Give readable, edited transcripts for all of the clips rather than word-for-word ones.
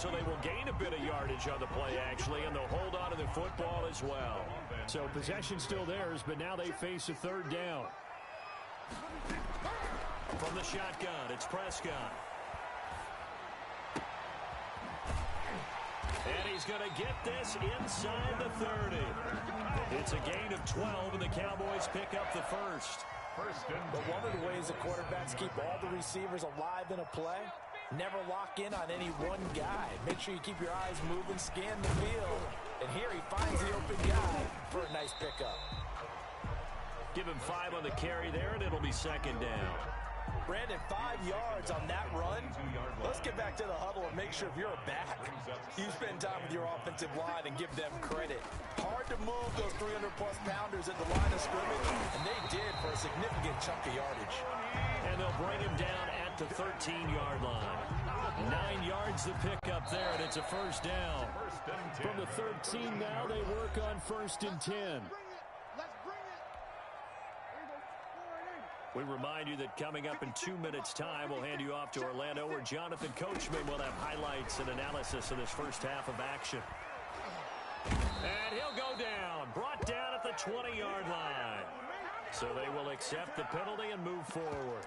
so they will gain a bit of yardage on the play, actually, and they'll hold on to the football as well. So possession still theirs, but now they face a third down. From the shotgun, it's Prescott. And he's going to get this inside the 30. It's a gain of 12, and the Cowboys pick up the first. But one of the ways the quarterbacks keep all the receivers alive in a play, never lock in on any one guy. Make sure you keep your eyes moving, scan the field. And here he finds the open guy for a nice pickup. Give him 5 on the carry there, and it'll be second down. Brandon, 5 yards on that run. Let's get back to the huddle and make sure if you're a back, you spend time with your offensive line and give them credit. Hard to move those 300-plus pounders at the line of scrimmage, and they did for a significant chunk of yardage. And they'll bring him down at the 13-yard line. 9 yards to pick up there, and it's a first down. From the 13 now, they work on 1st and 10. We remind you that coming up in 2 minutes' time, we'll hand you off to Orlando, where Jonathan Coachman will have highlights and analysis of this first half of action. And he'll go down, brought down at the 20-yard line. So they will accept the penalty and move forward.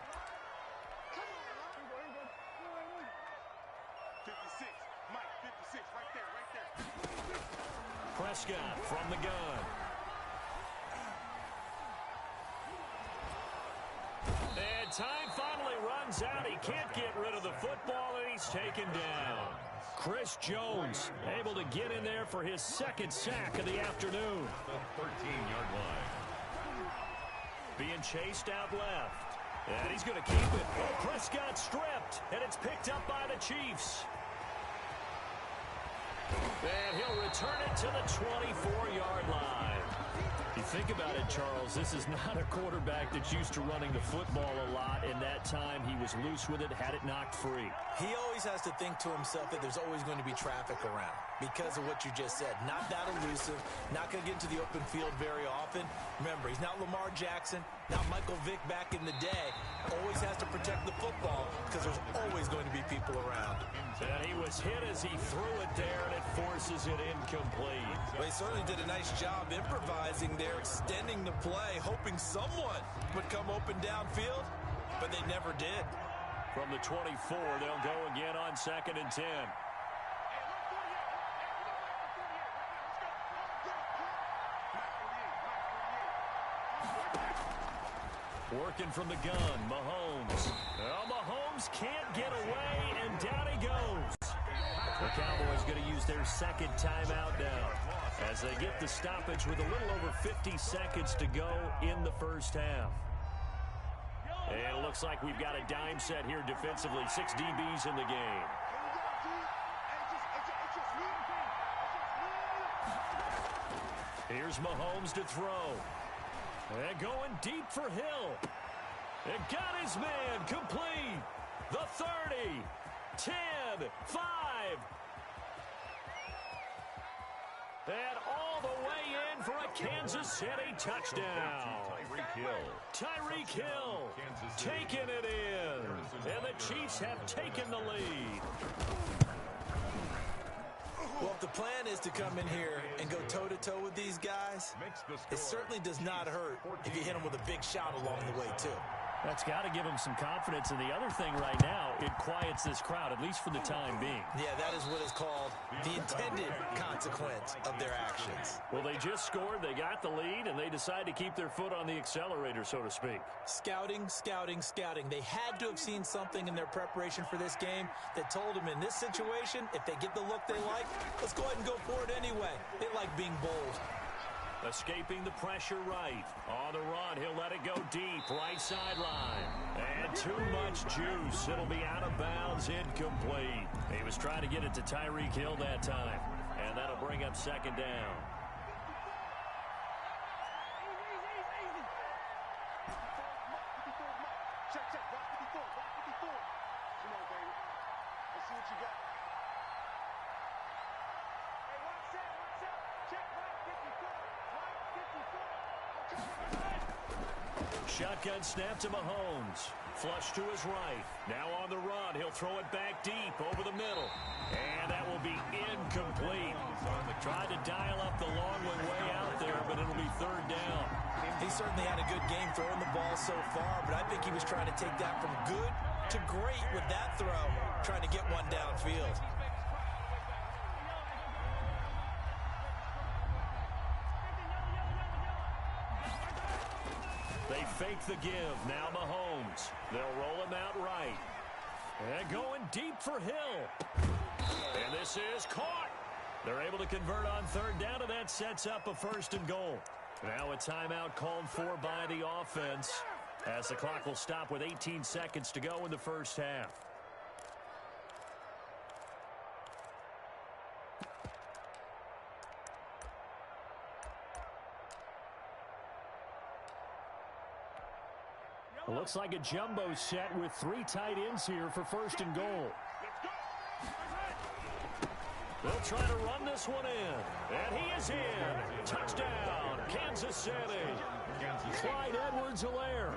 56, Mike, 56, right there. Prescott from the gun. And time finally runs out. He can't get rid of the football, and he's taken down. Chris Jones able to get in there for his second sack of the afternoon. The 13-yard line. Being chased out left. And he's going to keep it. Prescott stripped, and it's picked up by the Chiefs. And he'll return it to the 24-yard line. You think about it, Charles, this is not a quarterback that's used to running the football a lot, and that time he was loose with it, had it knocked free. He always has to think to himself that there's always going to be traffic around because of what you just said. Not that elusive, not going to get into the open field very often. Remember, he's not Lamar Jackson, not Michael Vick back in the day. Always has to protect the football because there's always going to be people around. And he was hit as he threw it there, and it forces it incomplete. Well, he certainly did a nice job improvising there, extending the play, hoping someone would come open downfield, but they never did. From the 24, they'll go again on 2nd and 10. Working from the gun, Mahomes. Well, Mahomes can't get away, and down he goes. The Cowboys going to use their second timeout now as they get the stoppage with a little over 50 seconds to go in the first half. And it looks like we've got a dime set here defensively. 6 DBs in the game. Here's Mahomes to throw. And going deep for Hill. And got his man complete. The 30, 10, 5. And all the way in for a Kansas City touchdown. Tyreek Hill taking it in. And the Chiefs have taken the lead. Well, if the plan is to come in here and go toe-to-toe with these guys, it certainly does not hurt if you hit them with a big shot along the way, too. That's got to give them some confidence. And the other thing right now, it quiets this crowd, at least for the time being. Yeah, that is what is called the intended consequence of their actions. Well, they just scored, they got the lead, and they decide to keep their foot on the accelerator, so to speak. Scouting, scouting, scouting. They had to have seen something in their preparation for this game that told them in this situation, if they get the look they like, let's go ahead and go for it anyway. They like being bold. Escaping the pressure right. On the run, he'll let it go deep, right sideline. And too much juice. It'll be out of bounds, incomplete. He was trying to get it to Tyreek Hill that time. And that'll bring up second down. Shotgun snap to Mahomes. Flush to his right. Now on the run. He'll throw it back deep over the middle. And that will certainly had a good game throwing the ball so far, but I think he was trying to take that from good to great with that throw, trying to get one downfield. They fake the give. Now Mahomes. They'll roll him out right. And going deep for Hill. And this is caught. They're able to convert on third down, and that sets up a 1st and goal. Now a timeout called for by the offense, as the clock will stop with 18 seconds to go in the first half. It looks like a jumbo set with 3 tight ends here for 1st and goal. They'll try to run this one in. And he is in. Touchdown, Kansas City. Clyde Edwards-Helaire.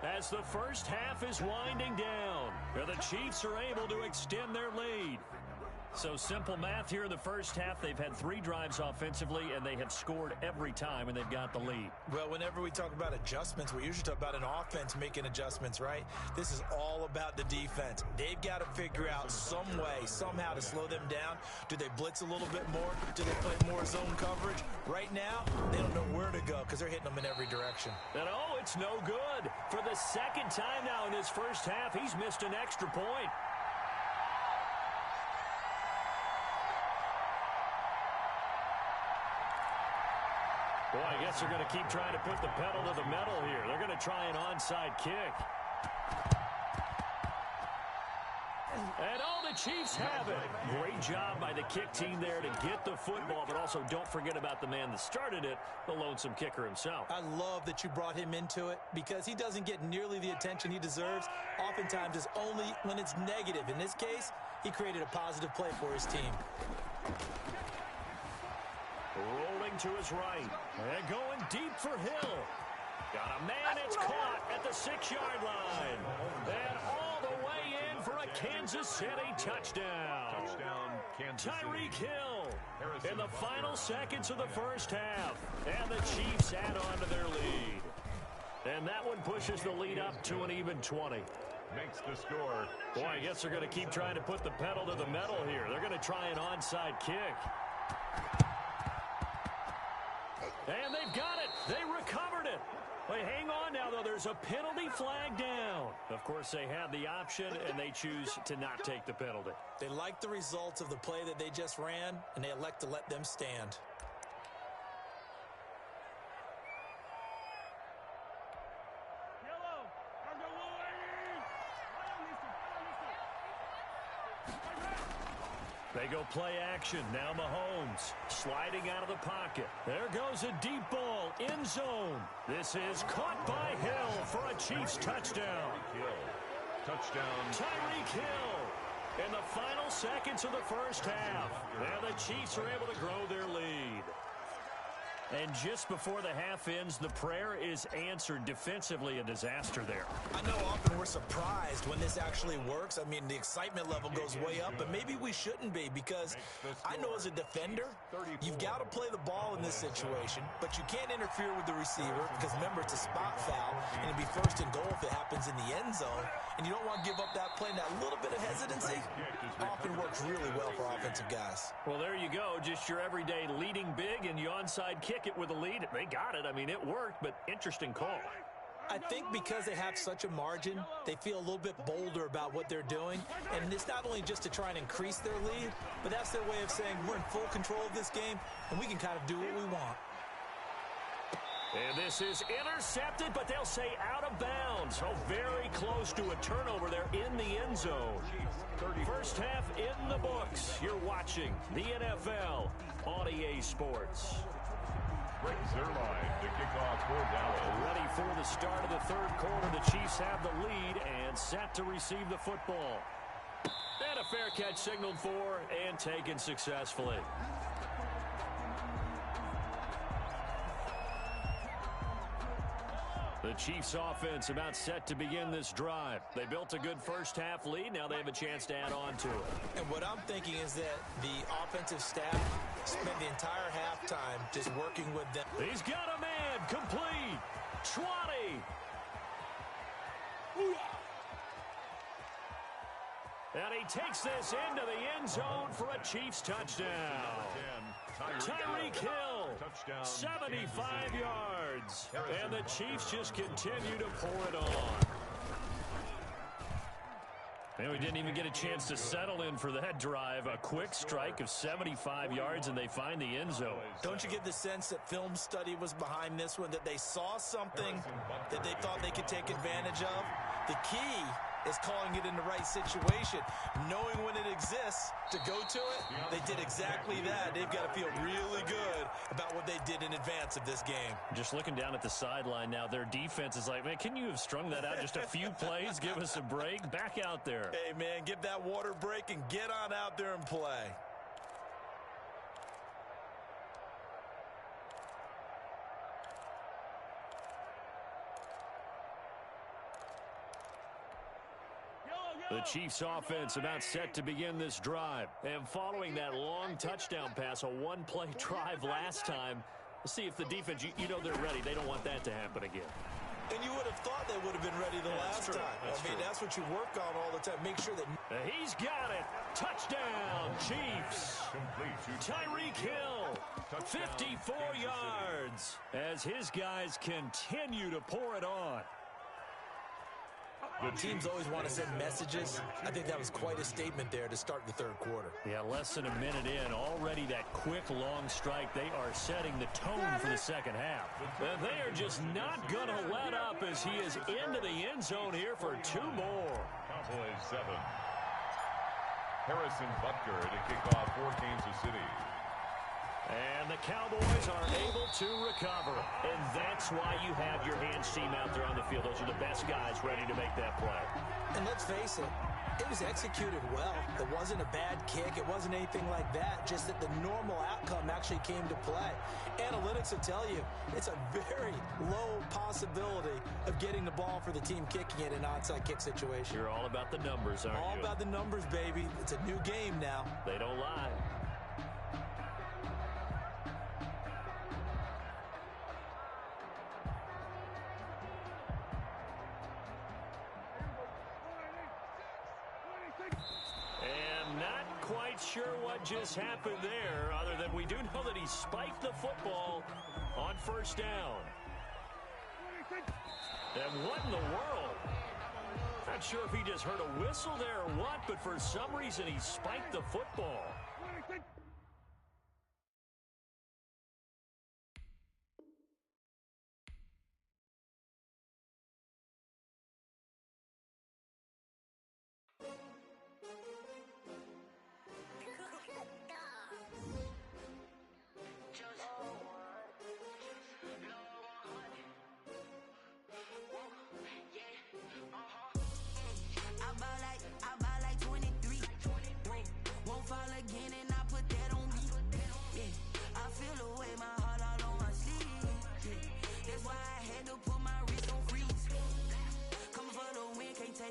As the first half is winding down, the Chiefs are able to extend their lead. So simple math here in the first half. They've had 3 drives offensively, and they have scored every time, and they've got the lead. Well, whenever we talk about adjustments, we usually talk about an offense making adjustments, right? This is all about the defense. They've got to figure out some way, somehow to slow them down. Do they blitz a little bit more? Do they play more zone coverage? Right now, they don't know where to go because they're hitting them in every direction. And oh, it's no good. For the second time now in this first half, he's missed an extra point. Boy, I guess they're going to keep trying to put the pedal to the metal here. They're going to try an onside kick. And all the Chiefs have it. Great job by the kick team there to get the football, but also don't forget about the man that started it, the lonesome kicker himself. I love that you brought him into it because he doesn't get nearly the attention he deserves. Oftentimes it's only when it's negative. In this case, he created a positive play for his team. Rolling to his right. And going deep for Hill. Got a man, it's caught at the 6-yard line. And all the way in for a Kansas City touchdown. Touchdown, Kansas City. Tyreek Hill in the final seconds of the first half. And the Chiefs add on to their lead. And that one pushes the lead up to an even 20. Makes the score. Boy, I guess they're going to keep trying to put the pedal to the metal here. They're going to try an onside kick. And they've got it. They recovered it. Wait, hang on now, though. There's a penalty flag down. Of course, they had the option, and they choose to not take the penalty. They like the results of the play that they just ran, and they elect to let them stand. They go play action. Now Mahomes sliding out of the pocket. There goes a deep ball. End zone. This is caught by Hill for a Chiefs touchdown. Touchdown. Tyreek Hill in the final seconds of the first half. And the Chiefs are able to grow their lead. And just before the half ends, the prayer is answered. Defensively, a disaster there. I know often we're surprised when this actually works. I mean, the excitement level goes way up, but maybe we shouldn't be because I know as a defender, you've got to play the ball in this situation, but you can't interfere with the receiver because, remember, it's a spot foul, and it'd be 1st and goal if it happens in the end zone, and you don't want to give up that play. And that little bit of hesitancy often works really well for offensive guys. Well, there you go. Just your everyday leading big, and you onside kick it with a lead. They got it. I mean, it worked, but interesting call. I think because they have such a margin, they feel a little bit bolder about what they're doing. And it's not only just to try and increase their lead, but that's their way of saying we're in full control of this game, and we can kind of do what we want. And this is intercepted, but they'll say out of bounds. Oh, very close to a turnover there in the end zone. First half in the books. You're watching the NFL on EA Sports. Rick Zerline to kick off for Dallas. Ready for the start of the third quarter. The Chiefs have the lead and set to receive the football. And a fair catch signaled for and taken successfully. The Chiefs offense about set to begin this drive. They built a good first half lead. Now they have a chance to add on to it. And what I'm thinking is that the offensive staff spent the entire halftime just working with them. He's got a man complete. 20. And he takes this into the end zone for a Chiefs touchdown. Tyreek Hill, 75 yards. And the Chiefs just continue to pour it on. And we didn't even get a chance to settle in for that drive. A quick strike of 75 yards, and they find the end zone. Don't you get the sense that film study was behind this one, that they saw something that they thought they could take advantage of? The key is calling it in the right situation, knowing when it exists to go to it. They did exactly that. They've got to feel really good about what they did in advance of this game. Just looking down at the sideline now, their defense is like, man, can you have strung that out just a few plays? Give us a break. Back out there. Hey, man, give that water break and get on out there and play. The Chiefs offense about set to begin this drive. And following that long touchdown pass, a one-play drive last time, let's see if the defense, you know they're ready. They don't want that to happen again. And you would have thought they would have been ready the last time. That's what you work on all the time. Make sure that... He's got it. Touchdown, Chiefs. Tyreek Hill, 54 yards, as his guys continue to pour it on. Teams always want to send messages. I think that was quite a statement there to start the third quarter. Yeah, less than a minute in, already that quick, long strike. They are setting the tone for the second half. And they are just not going to let up as he is into the end zone here for two more. Cowboys 7. Harrison Butker to kick off for Kansas City. And the Cowboys are able to recover. And that's why you have your hands team out there on the field. Those are the best guys ready to make that play. And let's face it, it was executed well. It wasn't a bad kick. It wasn't anything like that. Just that the normal outcome actually came to play. Analytics will tell you it's a very low possibility of getting the ball for the team kicking it in an onside kick situation. You're all about the numbers, aren't you? All about the numbers, baby. It's a new game now. They don't lie. Sure what just happened there, other than we do know that he spiked the football on first down. And what in the world? Not sure if he just heard a whistle there or what, but for some reason he spiked the football.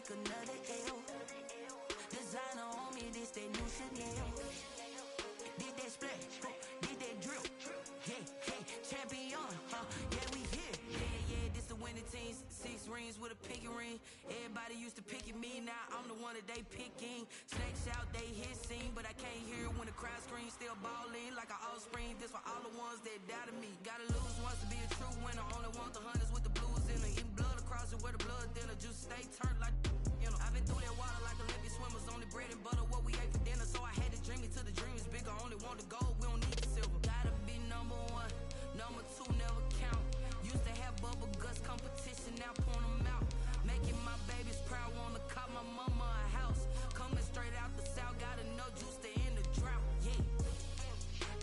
Another L. Designer on me, this that new Chanel. Did that splash, did that drill. Yeah, hey, champion, yeah, we here. Yeah, this the winning team. 6 rings with a pinky ring. Everybody used to picking me, now I'm the one that they picking. Snakes out, they hissing, but I can't hear when the crowd screams. Still balling like an offspring. This for all the ones that doubted me. Gotta lose once to be a true winner. Only want the hunters with the blues in it. Eating blood across it where the blood dinner. Just stay turned like. I've been through that water like Olympic swimmers. Only bread and butter, what we ate for dinner. So I had to dream it till the dream is bigger. Only want the gold, we don't need the silver. Gotta be number 1, number 2 never count. Used to have bubble guts competition, now point them out. Making my babies proud, wanna cop my mama a house. Coming straight out the south, got enough juice to end the drought. Yeah,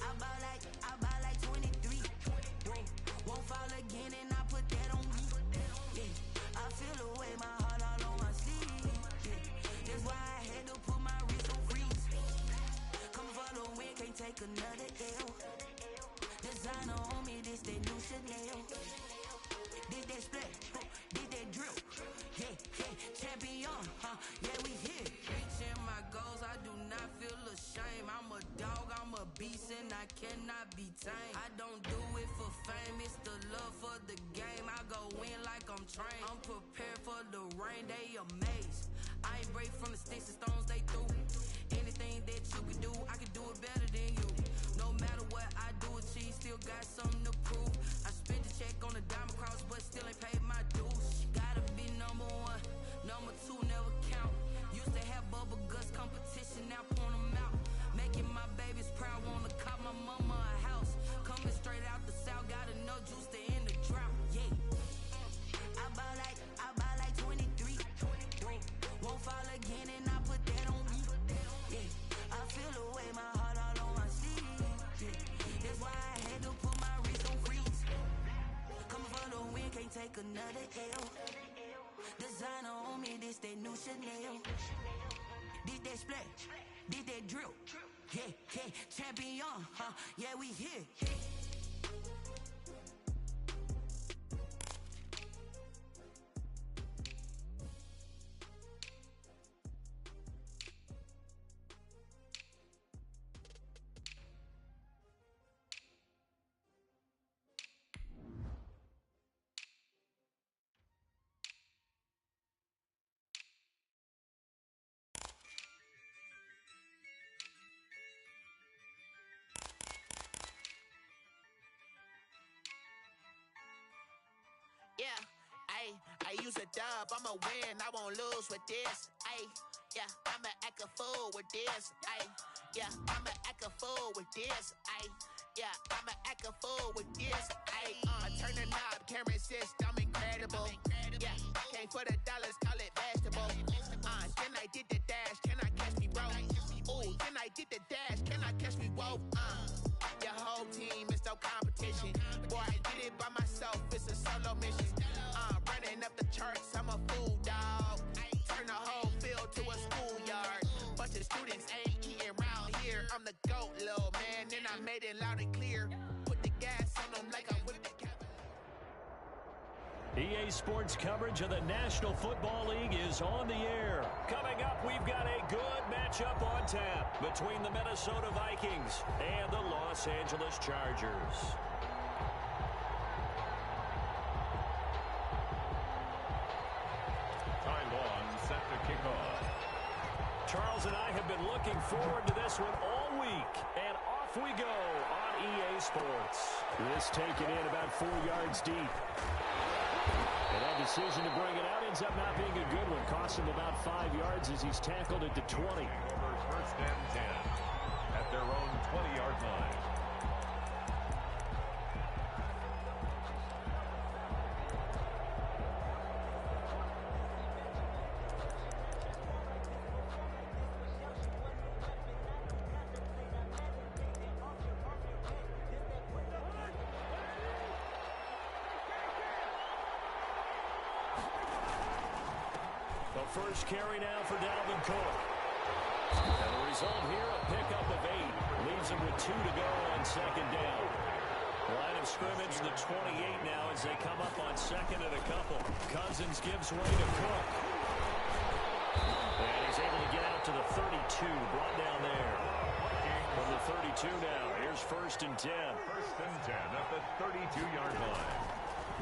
I buy like 23. Won't fall again and I put that on me. Yeah, I feel the way my heart all on my sleeve. That's why I had to put my wrist on freeze. Come for the win, can't take another L. Designer on me, this that new Chanel. Did that split, Did that drip. Yeah, yeah, champion, yeah, we here. Reaching my goals, I do not feel ashamed. I'm a dog, I'm a beast, and I cannot be tamed. I don't do it for fame, it's the love for the game. I go in like I'm trained. I'm prepared for the rain, they amazed. I ain't break from the sticks and stones they threw. Anything that you can do, I can do it better than you. No matter what I do, achieve, still got something to prove. I spent the check on the diamond cross, but still ain't paid my dues. Gotta be number one, number two never count. Used to have bubble guts competition, now point them out. Making my babies proud, wanna cop my mama a house. Coming straight out the south, got enough juice to end the drought. Yeah, I buy like 23. Won't fall again, and I put that on me. Yeah, I feel the way, my heart all on my sleeve. Yeah, that's why I had to put my wrist on freeze. Coming for the win, can't take another L. Designer on me, this that new Chanel. Did that splash, did that drill. Yeah, yeah, champion, yeah, we here. Yeah, I use a dub, I'ma win, I won't lose with this. Yeah, I'ma act a fool with this. Yeah, I'ma act a fool with this. Yeah, I'ma act a fool with this. I turn the knob, camera assist, I'm incredible. Yeah, came for the dollars, call it vegetable. Then I did the dash, can I catch me, bro? Ooh, then I did the dash, can I catch me, whoa? Your whole team is no competition. Boy, I did it by myself, it's a solo mission. Running up the charts, I'm a fool, dog. Turn the whole field to a schoolyard. Bunch of students ain't eating round here. I'm the GOAT, little man, and I made it loud and clear. Put the gas on them like I whipped the EA Sports coverage of the National Football League is on the air. Coming up, we've got a good matchup on tap between the Minnesota Vikings and the Los Angeles Chargers. Ty Long set to kick off. Charles and I have been looking forward to this one all week, and off we go on EA Sports. This taken in about 4 yards deep. And that decision to bring it out ends up not being a good one. Cost him about 5 yards as he's tackled it to 20. Over first and 10 at their own 20-yard line. First carry now for Dalvin Cook. And the result here, a pickup of 8. Leaves him with 2 to go on second down. Line of scrimmage, the 28 now as they come up on second and a couple. Cousins gives way to Cook. And he's able to get out to the 32, brought down there. From the 32 now, here's first and 10. First and 10 at the 32-yard line.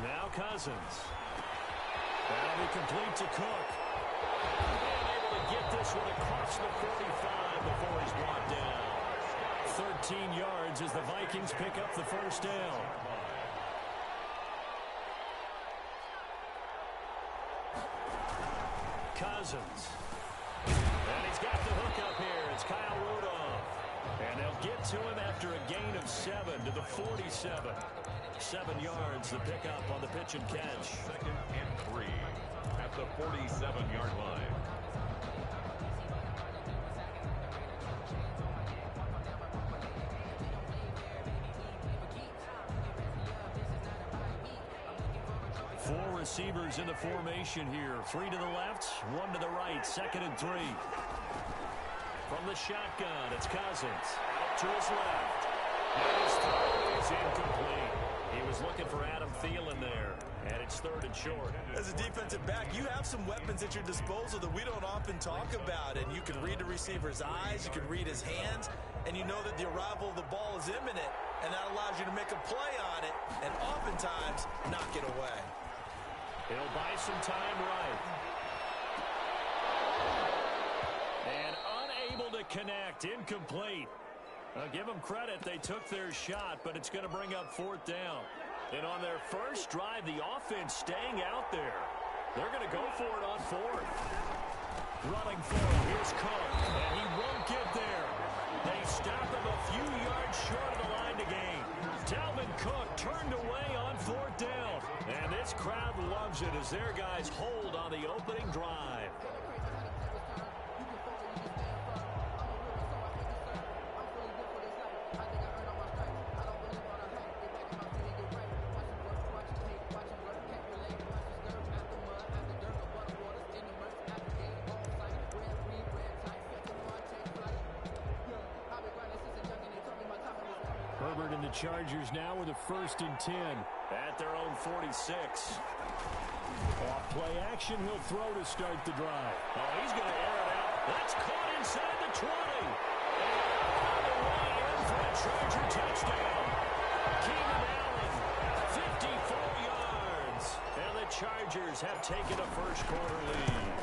Now Cousins. That'll be complete to Cook. And able to get this one across the 45 before he's brought down. 13 yards as the Vikings pick up the first down. Cousins. And he's got the hook up here. It's Kyle Rudolph. And they'll get to him after a gain of 7 to the 47. 7 yards, the pickup on the pitch and catch. Second and 3 at the 47-yard line. Four receivers in the formation here. 3 to the left, 1 to the right. Second and 3. From the shotgun, it's Cousins. Out to his left. And his throw is incomplete. He was looking for Adam Thielen there, and it's 3rd and short. As a defensive back, you have some weapons at your disposal that we don't often talk about, and you can read the receiver's eyes, you can read his hands, and you know that the arrival of the ball is imminent, and that allows you to make a play on it, and oftentimes knock it away. He'll buy some time right. And unable to connect, incomplete. I'll give them credit, they took their shot, but it's going to bring up 4th down. And on their first drive, the offense staying out there. They're going to go for it on 4th. Running for him, here's Cook, and he won't get there. They stop him a few yards short of the line to gain. Dalvin Cook turned away on 4th down. And this crowd loves it as their guys hold on the opening drive. Herbert and the Chargers now with a 1st and 10 at their own 46. Off play action, he'll throw to start the drive. Oh, he's going to air it out. That's caught inside the 20. And on the way in for a Charger touchdown. Keenan Allen, 54 yards. And the Chargers have taken a first-quarter lead.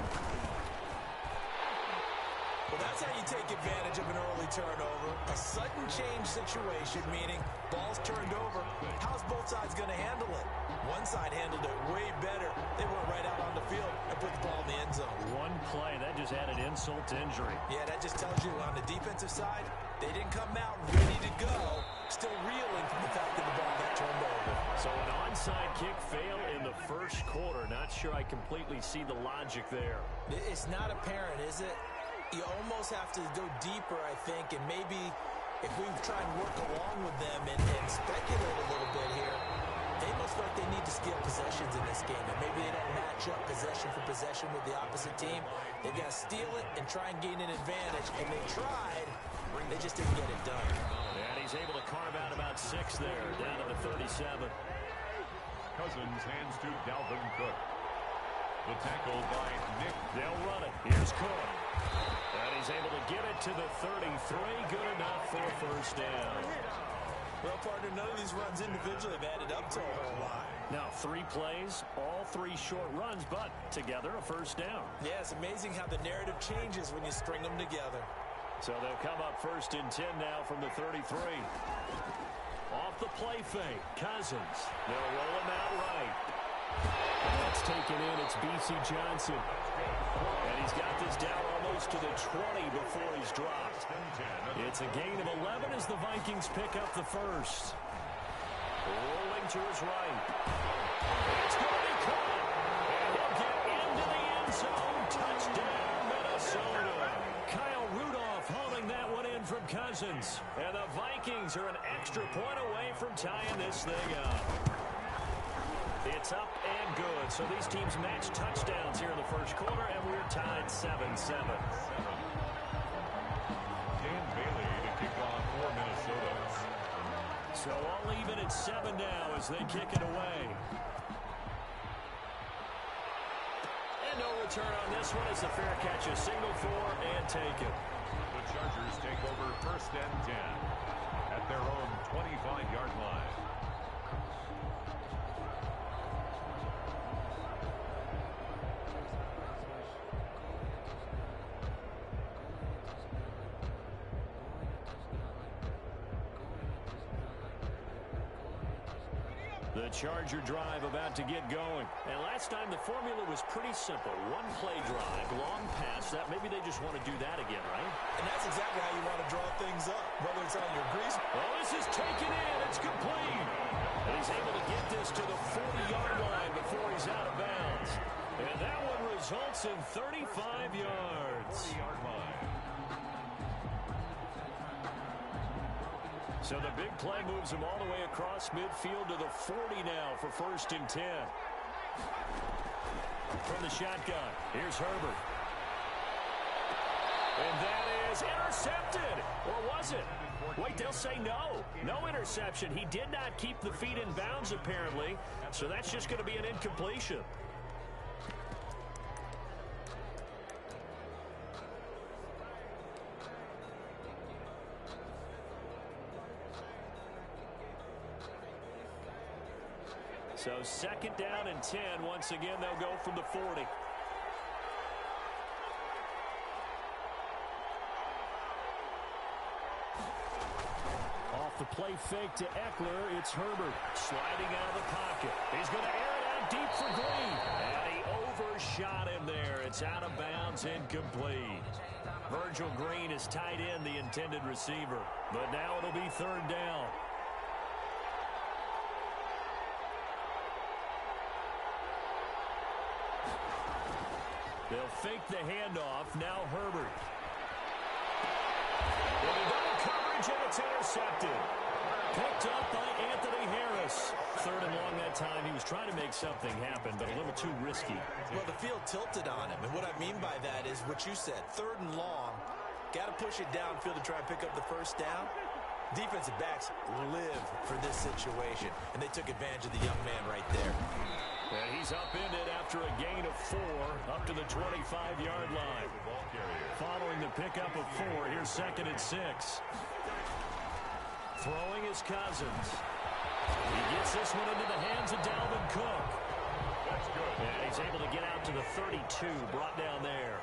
Well, that's how you take advantage of an early turnover. A sudden change situation, meaning ball's turned over. How's both sides going to handle it? One side handled it way better. They went right out on the field and put the ball in the end zone. One play, that just added insult to injury. Yeah, that just tells you on the defensive side, they didn't come out ready to go, still reeling from the fact that the ball got turned over. So an onside kick fail in the first quarter. Not sure I completely see the logic there. It's not apparent, is it? You almost have to go deeper, I think, and maybe if we try and work along with them and speculate a little bit here, they must feel like they need to steal possessions in this game, and maybe they don't match up possession for possession with the opposite team. They've got to steal it and try and gain an advantage, and they tried. They just didn't get it done. And he's able to carve out about 6 there, down to the 37. Cousins hands to Dalvin Cook. The tackle by Nick. They'll run it. Here's Cook. And he's able to get it to the 33. Good enough for a first down. Well, partner, none of these runs individually have added up to a whole lot. Now, 3 plays, all 3 short runs, but together a first down. Yeah, it's amazing how the narrative changes when you string them together. So they'll come up 1st and 10 now from the 33. Off the play fake, Cousins. They'll roll him out right. And that's taken in. It's B.C. Johnson. And he's got this down almost to the 20 before he's dropped. It's a gain of 11 as the Vikings pick up the first. Rolling to his right. It's going to be caught. And he'll get into the end zone. Touchdown, Minnesota. Kyle Rudolph hauling that one in from Cousins. And the Vikings are an extra point away from tying this thing up. It's up and good. So these teams match touchdowns here in the first quarter, and we're tied 7-7. Dan Bailey to kick off for Minnesota. So all even at 7 now as they kick it away. And no return on this one as the fair catch is signaled for and taken. The Chargers take over 1st and 10 at their own 25-yard line. The Charger drive about to get going. And last time the formula was pretty simple. One play drive, long pass. That maybe they just want to do that again, right? And that's exactly how you want to draw things up, whether it's on your grease. Oh, this is taken in. It's complete. And he's able to get this to the 40-yard line before he's out of bounds. And that one results in 35 yards. 40-yard line. So the big play moves him all the way across midfield to the 40 now for 1st and 10. From the shotgun, here's Herbert. And that is intercepted. Or was it? Wait, they'll say no. No interception. He did not keep the feet in bounds, apparently. So that's just going to be an incompletion. So 2nd down and 10. Once again, they'll go from the 40. Off the play fake to Eckler, it's Herbert sliding out of the pocket. He's going to air it out deep for Green. And he overshot him there. It's out of bounds, incomplete. Virgil Green is tied in, the intended receiver. But now it'll be 3rd down. They'll fake the handoff. Now Herbert. Into double coverage, and it's intercepted. Picked up by Anthony Harris. 3rd and long that time. He was trying to make something happen, but a little too risky. Well, the field tilted on him, and what I mean by that is what you said. 3rd and long. Got to push it downfield to try and pick up the 1st down. Defensive backs live for this situation, and they took advantage of the young man right there. And he's upended after a gain of 4 up to the 25-yard line. Following the pickup of 4, here's 2nd and 6. Throwing is Cousins. He gets this one into the hands of Dalvin Cook. That's good. And he's able to get out to the 32, brought down there.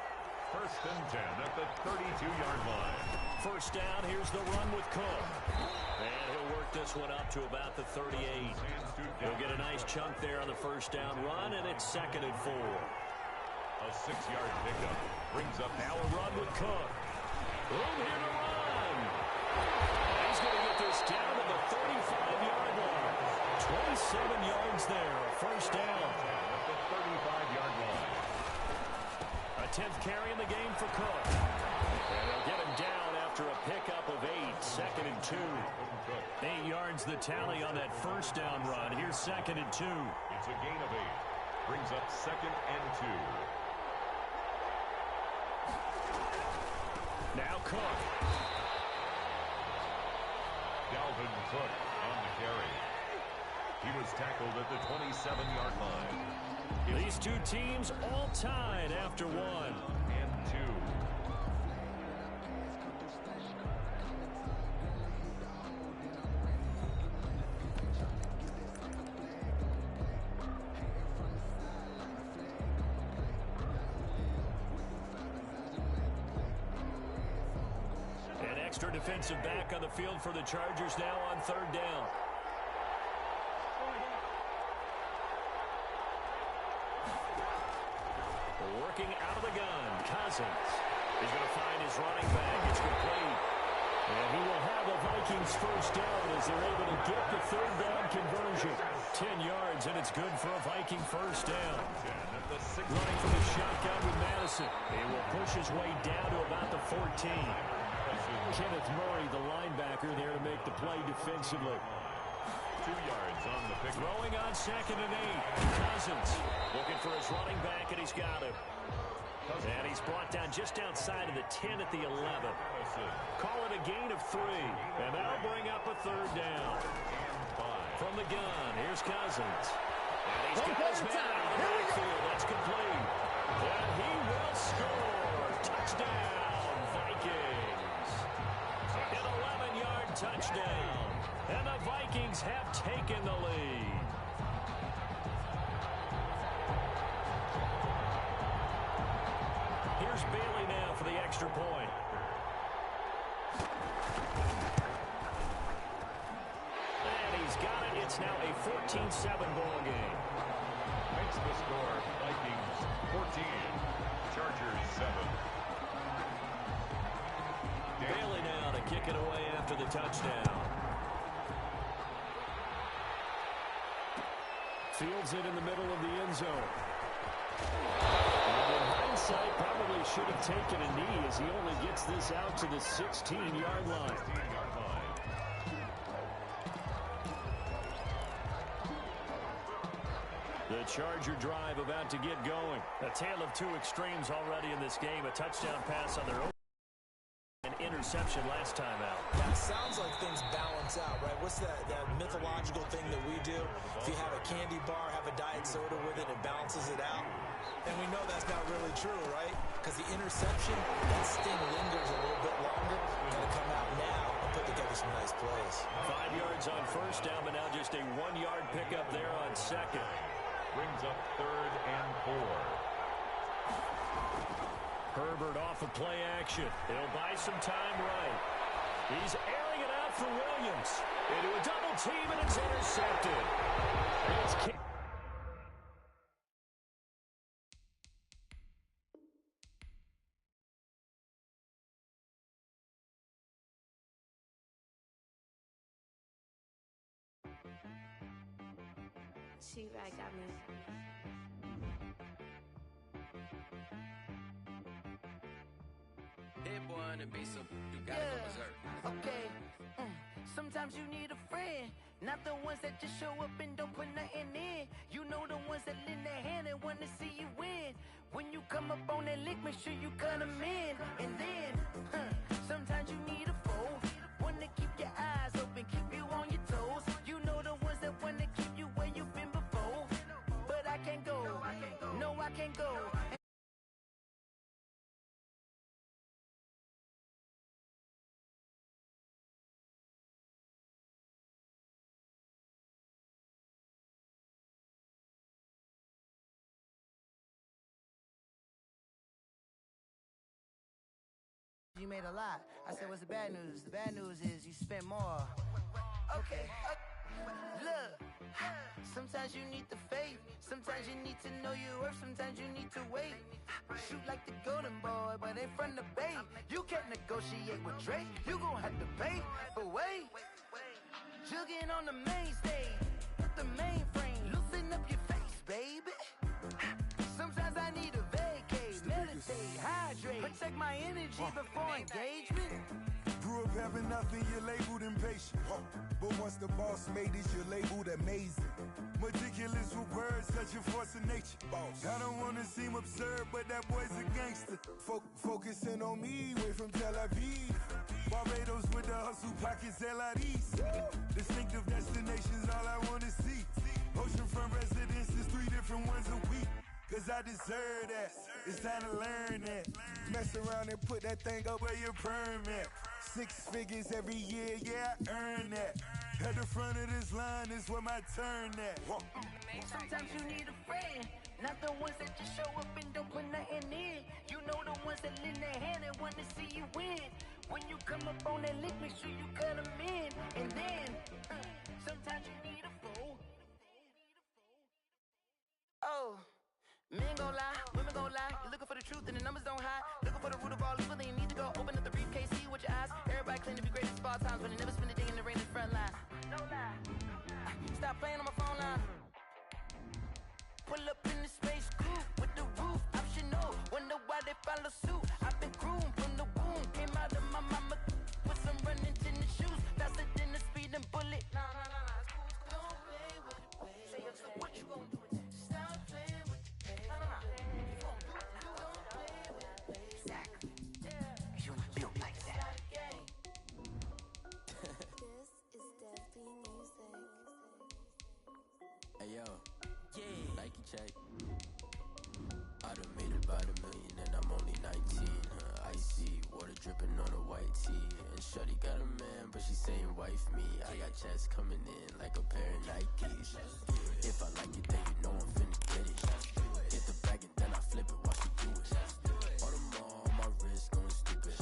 1st and 10 at the 32-yard line. 1st down, here's the run with Cook. And he'll work this one up to about the 38. He'll get a nice chunk there on the 1st down run, and it's 2nd and 4. A 6-yard pickup brings up Now a run with Cook. Room here to run. He's going to get this down to the 35-yard line. 27 yards there, a 1st down. at the 35-yard line. A 10th carry in the game for Cook. And they'll get him down after a pickup of 8, 2nd and 2. 8 yards the tally on that 1st down run. Here's 2nd and 2. It's a gain of 8. Brings up 2nd and 2. Now Cook. Dalvin Cook on the carry. He was tackled at the 27-yard line. These two teams all tied after 1. And 2. An extra defensive back on the field for the Chargers now on 3rd down. Working out of the gun, Cousins. He's going to find his running back. It's complete. And he will have a Vikings 1st down as they're able to get the 3rd down conversion. 10 yards, and it's good for a Viking 1st down. Running from the shotgun with Madison. He will push his way down to about the 14. Kenneth Murray, the linebacker, there to make the play defensively. 2 yards on the pick. Throwing on 2nd and 8. Cousins looking for his running back, and he's got him. And he's brought down just outside of the 10 at the 11. Call it a gain of 3. And that'll bring up a 3rd down. From the gun, here's Cousins. And he's got his man out of the backfield. That's complete. And he will score. Touchdown, Vikings. An 11-yard touchdown. And the Vikings have taken the lead. Here's Bailey now for the extra point. And he's got it. It's now a 14-7 ball game. Makes the score Vikings 14, Chargers 7. Bailey now to kick it away after the touchdown. Fields it in the middle of the end zone. And in hindsight, probably should have taken a knee as he only gets this out to the 16-yard line. The Charger drive about to get going. A tale of two extremes already in this game. A touchdown pass on their own interception last time out. Yeah, it sounds like things balance out, right? What's that mythological thing that we do? If you have a candy bar, have a diet soda with it, it balances it out. And we know that's not really true, right? Because the interception, that sting lingers a little bit longer. Got to come out now and put together some nice plays. 5 yards on first down, but now just a 1-yard pickup there on second. Brings up 3rd and 4. Herbert off of play action. He'll buy some time right. He's airing it out for Williams. Into a double team, and it's intercepted. It's She-Rag got me. Hit boy on the beat, so you gotta go berserk. Okay. Sometimes you need a friend, not the ones that just show up and don't put nothing in. You know the ones that lend their hand and want to see you win. When you come up on that lick, make sure you cut them in. And then, sometimes you need a foe, one to keep your eyes open, keep you on your toes. You know the ones that want to keep you where you've been before. But I can't go, no I can't go. You made a lot. I said, what's the bad news? The bad news is you spent more. Okay. Look. Sometimes you need the faith. Sometimes you need to know your worth. Sometimes you need to wait. Shoot like the golden boy, but ain't from the bay. You can't negotiate with Drake. You gon' have to pay. But wait. Jugging on the main stage. Put the mainframe. Loosen up your face, baby. Sometimes I need a vacate. Meditate, hydrate. Protect my energy before engagement. Grew up having nothing, you're labeled impatient. But once the boss made it, you're labeled amazing. Meticulous with words, such a force of nature. I don't wanna seem absurd, but that boy's a gangster. Focusing on me, way from Tel Aviv. Barbados with the hustle pockets, LIDs. Distinctive destinations, all I wanna see. Oceanfront residences, 3 different ones a week. Cause I deserve that, it's time to learn that. Mess around and put that thing up where your permit. 6 figures every year, yeah, I earn that. At the front of this line is where my turn at. Sometimes you need a friend, not the ones that just show up and don't put nothing in. You know the ones that lend their hand and want to see you win. When you come up on that lick, make sure you cut them in. And then, sometimes you need a fool. Oh. Men gon' lie, women gon' lie. You're looking for the truth and the numbers don't hide. Looking for the root of all evil, then you need to go open up the briefcase, see with your eyes. Everybody claim to be greatest of all times, but they never spend a day in the rain in the front line. No lie. Stop playing on my phone line. Pull up in the space coupe with the roof optional. Wonder why they follow suit. I've been groomed from the womb. Came out of my mama with some running in the shoes. Faster than the speeding bullet. Nah, it's cool. Don't play with the pay. Say what you gon' do? Stop playing with the pay. You gon' do it. You don't play with the pay. Exactly. You built like that. This is Deafy Music. Hey yo, Nike check. I done made about $1 million and I'm only 19. Icy water dripping on a white tee. And shorty got a man, but she saying wife me. I got checks coming in like a pair of Nikes. If I like it, then you know I'm finna get it. Hit the bag and then I flip it, watch me do it. All them on my wrist going stupid.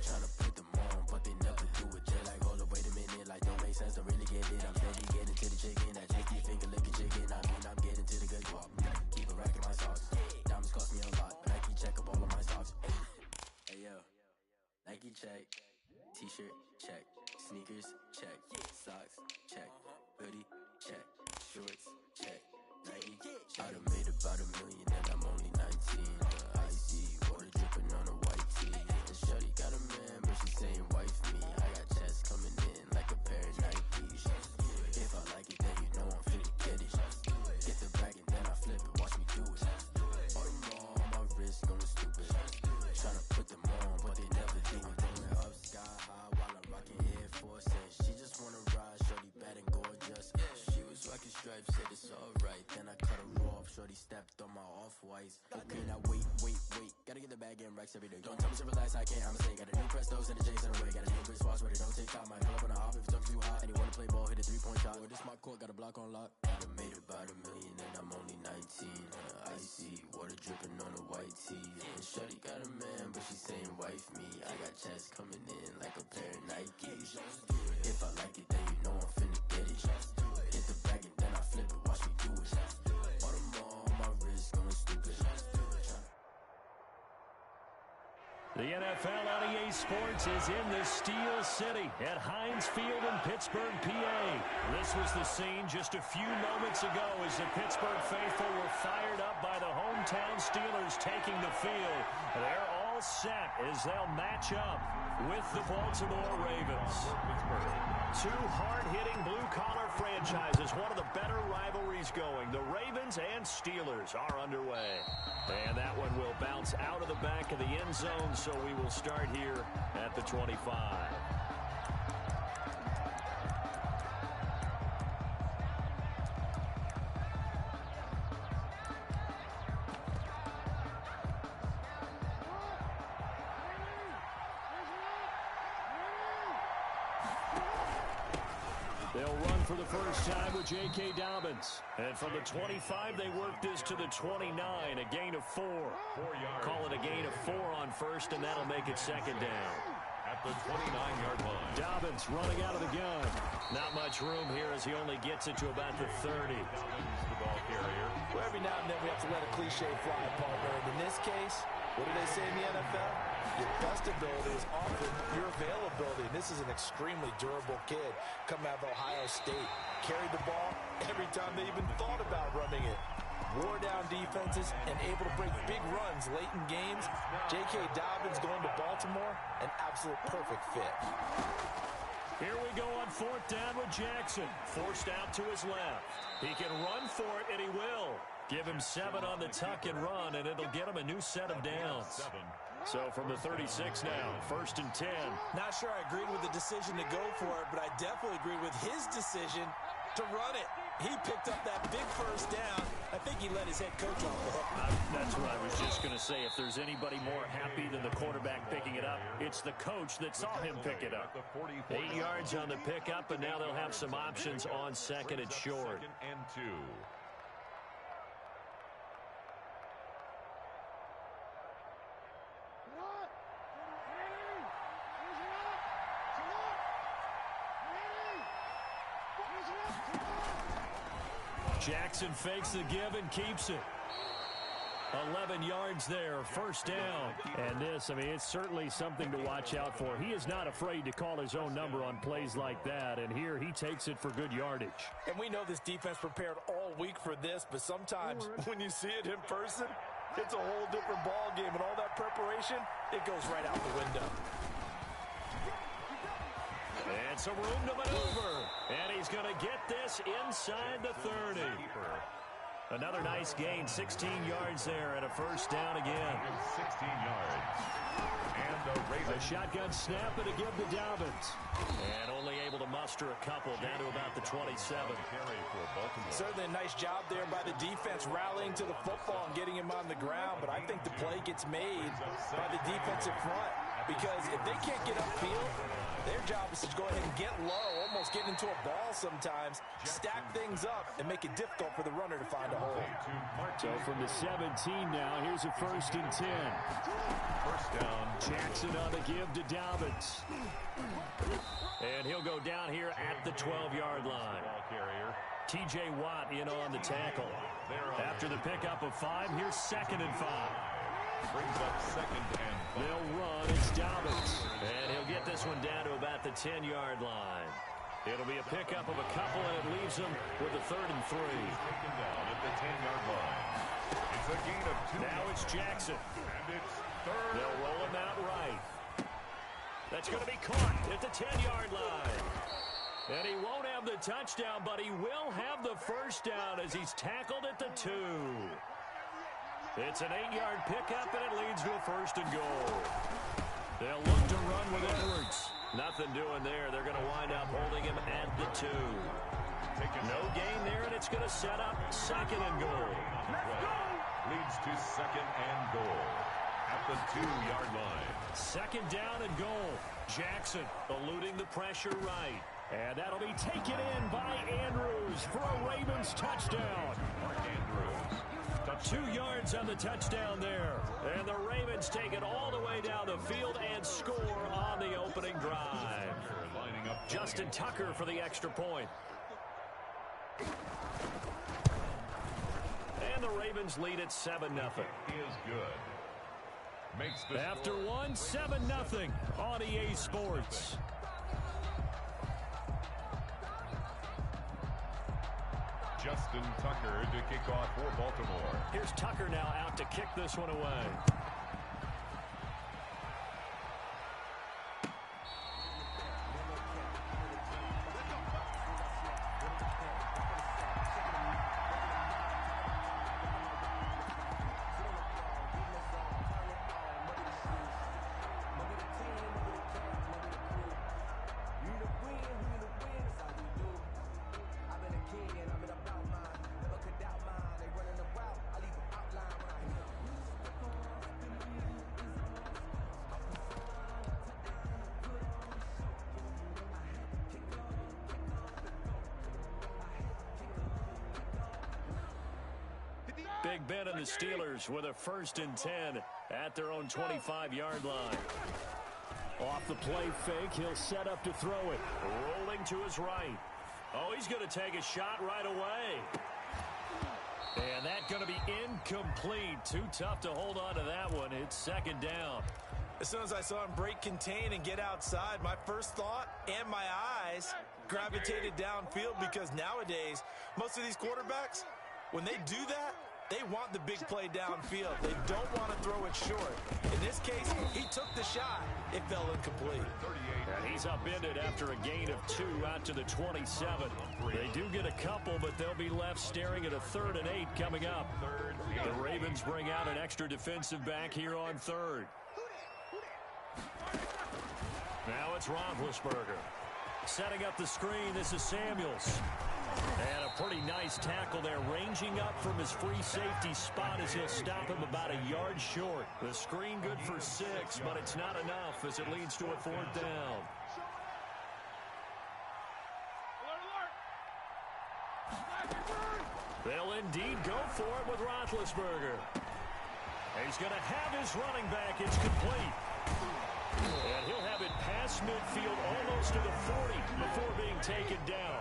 Tryna put them on, but they never do it. Just like, hold up, wait a minute, like don't make sense to really get it. I'm steady getting to the chicken, that chicky finger licking chicken. I mean, I'm getting to the good guap. Keep a rack in my socks. Diamonds cost me a lot, but Nike check up all of my stocks. Hey yo, Nike check, t-shirt check, sneakers check, socks check, hoodie check, shorts check, Nike. I done made about $1 million and I'm only 19. Icy water dripping on a white tee. And shorty got a man, but she saying wife me. I got checks coming in like a pair of Nikes. If I like it, then you know I'm finna get it. Get the bag and then I flip it, watch me do it. All them on my wrist going stupid. Tryna put them on, but they never do it. Going upside. shorty stepped on my off-whites. Okay, now wait. Gotta get the bag and racks every day. Don't tell me to relax, I can't, I'ma say. Got a new Prestos and the J's in the way. Got a new Chris Foss, but it don't take time. Might pull up on the hop if it's up too hot. And you wanna play ball, hit a three-point shot. Or this my court, got a block on lock. I done made about $1 million and I'm only 19. Icy, water dripping on a white tee. And shorty got a man, but she saying wife me. I got checks coming in like a pair of Nikes. If I like it, then you know I'm finna get it. Hit the bag and then I flip it, watch me do it. All my wrist going stupid. The NFL on EA Sports is in the Steel City at Heinz Field in Pittsburgh, PA. This was the scene just a few moments ago as the Pittsburgh faithful were fired up by the hometown Steelers taking the field. They're all set as they'll match up with the Baltimore Ravens. Two hard-hitting blue-collar franchises, one of the better rivalries going. The Ravens and Steelers are underway. And that one will bounce out of the back of the end zone, so we will start here at the 25. They'll run for the first time with J.K. Dobbins. And from the 25, they work this to the 29, a gain of 4. Call it a gain of 4 on first, and that'll make it second down. At the 29-yard line. Dobbins running out of the gun. Not much room here as he only gets it to about the 30. Dobbins, the ball carrier. Well, every now and then we have to let a cliche fly, partner. And in this case, what do they say in the NFL? Your best ability is often your availability. And this is an extremely durable kid coming out of Ohio State. Carried the ball every time they even thought about running it. Wore down defenses and able to break big runs late in games. J.K. Dobbins going to Baltimore, an absolute perfect fit. Here we go on fourth down with Jackson. Forced out to his left. He can run for it, and he will. Give him 7 on the tuck and run, and it'll get him a new set of downs. So from the 36 now, first and 10. Not sure I agreed with the decision to go for it, but I definitely agreed with his decision to run it. He picked up that big first down. I think he let his head coach off the hook. That's what I was just going to say. If there's anybody more happy than the quarterback picking it up, it's the coach that saw him pick it up. 8 yards on the pickup, and now they'll have some options on second and short. Second and 2. Jackson fakes the give and keeps it. 11 yards there, first down. And this, I mean, it's certainly something to watch out for. He is not afraid to call his own number on plays like that, and here he takes it for good yardage. And we know this defense prepared all week for this, but sometimes when you see it in person, it's a whole different ball game, and all that preparation, it goes right out the window. And some room to maneuver. And he's going to get this inside the 30. Another nice gain, 16 yards there, and a first down again. 16 yards. And the Ravens. A shotgun snap and a give to Dobbins. And only able to muster a couple down to about the 27. Certainly a nice job there by the defense rallying to the football and getting him on the ground, but I think the play gets made by the defensive front because if they can't get upfield, their job is to go ahead and get low, almost get into a ball sometimes, stack things up, and make it difficult for the runner to find a hole. So from the 17 now, here's a first and 10. First down. Jackson on the give to Dobbins. And he'll go down here at the 12-yard line. T.J. Watt in on the tackle. After the pickup of 5, here's second and 5. Brings up second and 5. They'll run. It's Dobbins. And he'll get this one down to about the 10-yard line. It'll be a pickup of a couple, and it leaves him with a 3rd and 3. Taken down at the 10-yard line. It's a gain of 2. Now it's Jackson. And it's 3rd. They'll roll him out right. That's going to be caught at the 10-yard line. And he won't have the touchdown, but he will have the first down as he's tackled at the 2. It's an 8-yard pickup, and it leads to a 1st and goal. They'll look to run with Edwards. Nothing doing there. They're going to wind up holding him at the 2. No gain there, and it's going to set up second and goal. Leads to second and goal at the 2-yard line. Second down and goal. Jackson eluding the pressure right. And that'll be taken in by Andrews for a Ravens touchdown. Mark Andrews. 2 yards on the touchdown there. And the Ravens take it all the way down the field and score on the opening drive. Justin Tucker for the extra point. And the Ravens lead at 7-0. Is good. Makes the After one, 7-0 on EA Sports. Justin Tucker to kick off for Baltimore. Here's Tucker now out to kick this one away. Big Ben and the Steelers with a 1st and 10 at their own 25-yard line. Off the play fake, he'll set up to throw it. Rolling to his right. Oh, he's going to take a shot right away. And that's going to be incomplete. Too tough to hold on to that one. It's second down. As soon as I saw him break contain and get outside, my first thought and my eyes gravitated downfield, because nowadays, most of these quarterbacks, when they do that, they want the big play downfield. They don't want to throw it short. In this case, he took the shot. It fell incomplete. And he's upended after a gain of 2 out to the 27. They do get a couple, but they'll be left staring at a 3rd and 8 coming up. The Ravens bring out an extra defensive back here on 3rd. Now it's Roethlisberger. Setting up the screen, this is Samuels. And a pretty nice tackle there, ranging up from his free safety spot as he'll stop him about a yard short. The screen good for 6, but it's not enough as it leads to a 4th down. They'll indeed go for it with Roethlisberger. He's going to have his running back. It's complete. And he'll have it past midfield almost to the 40 before being taken down.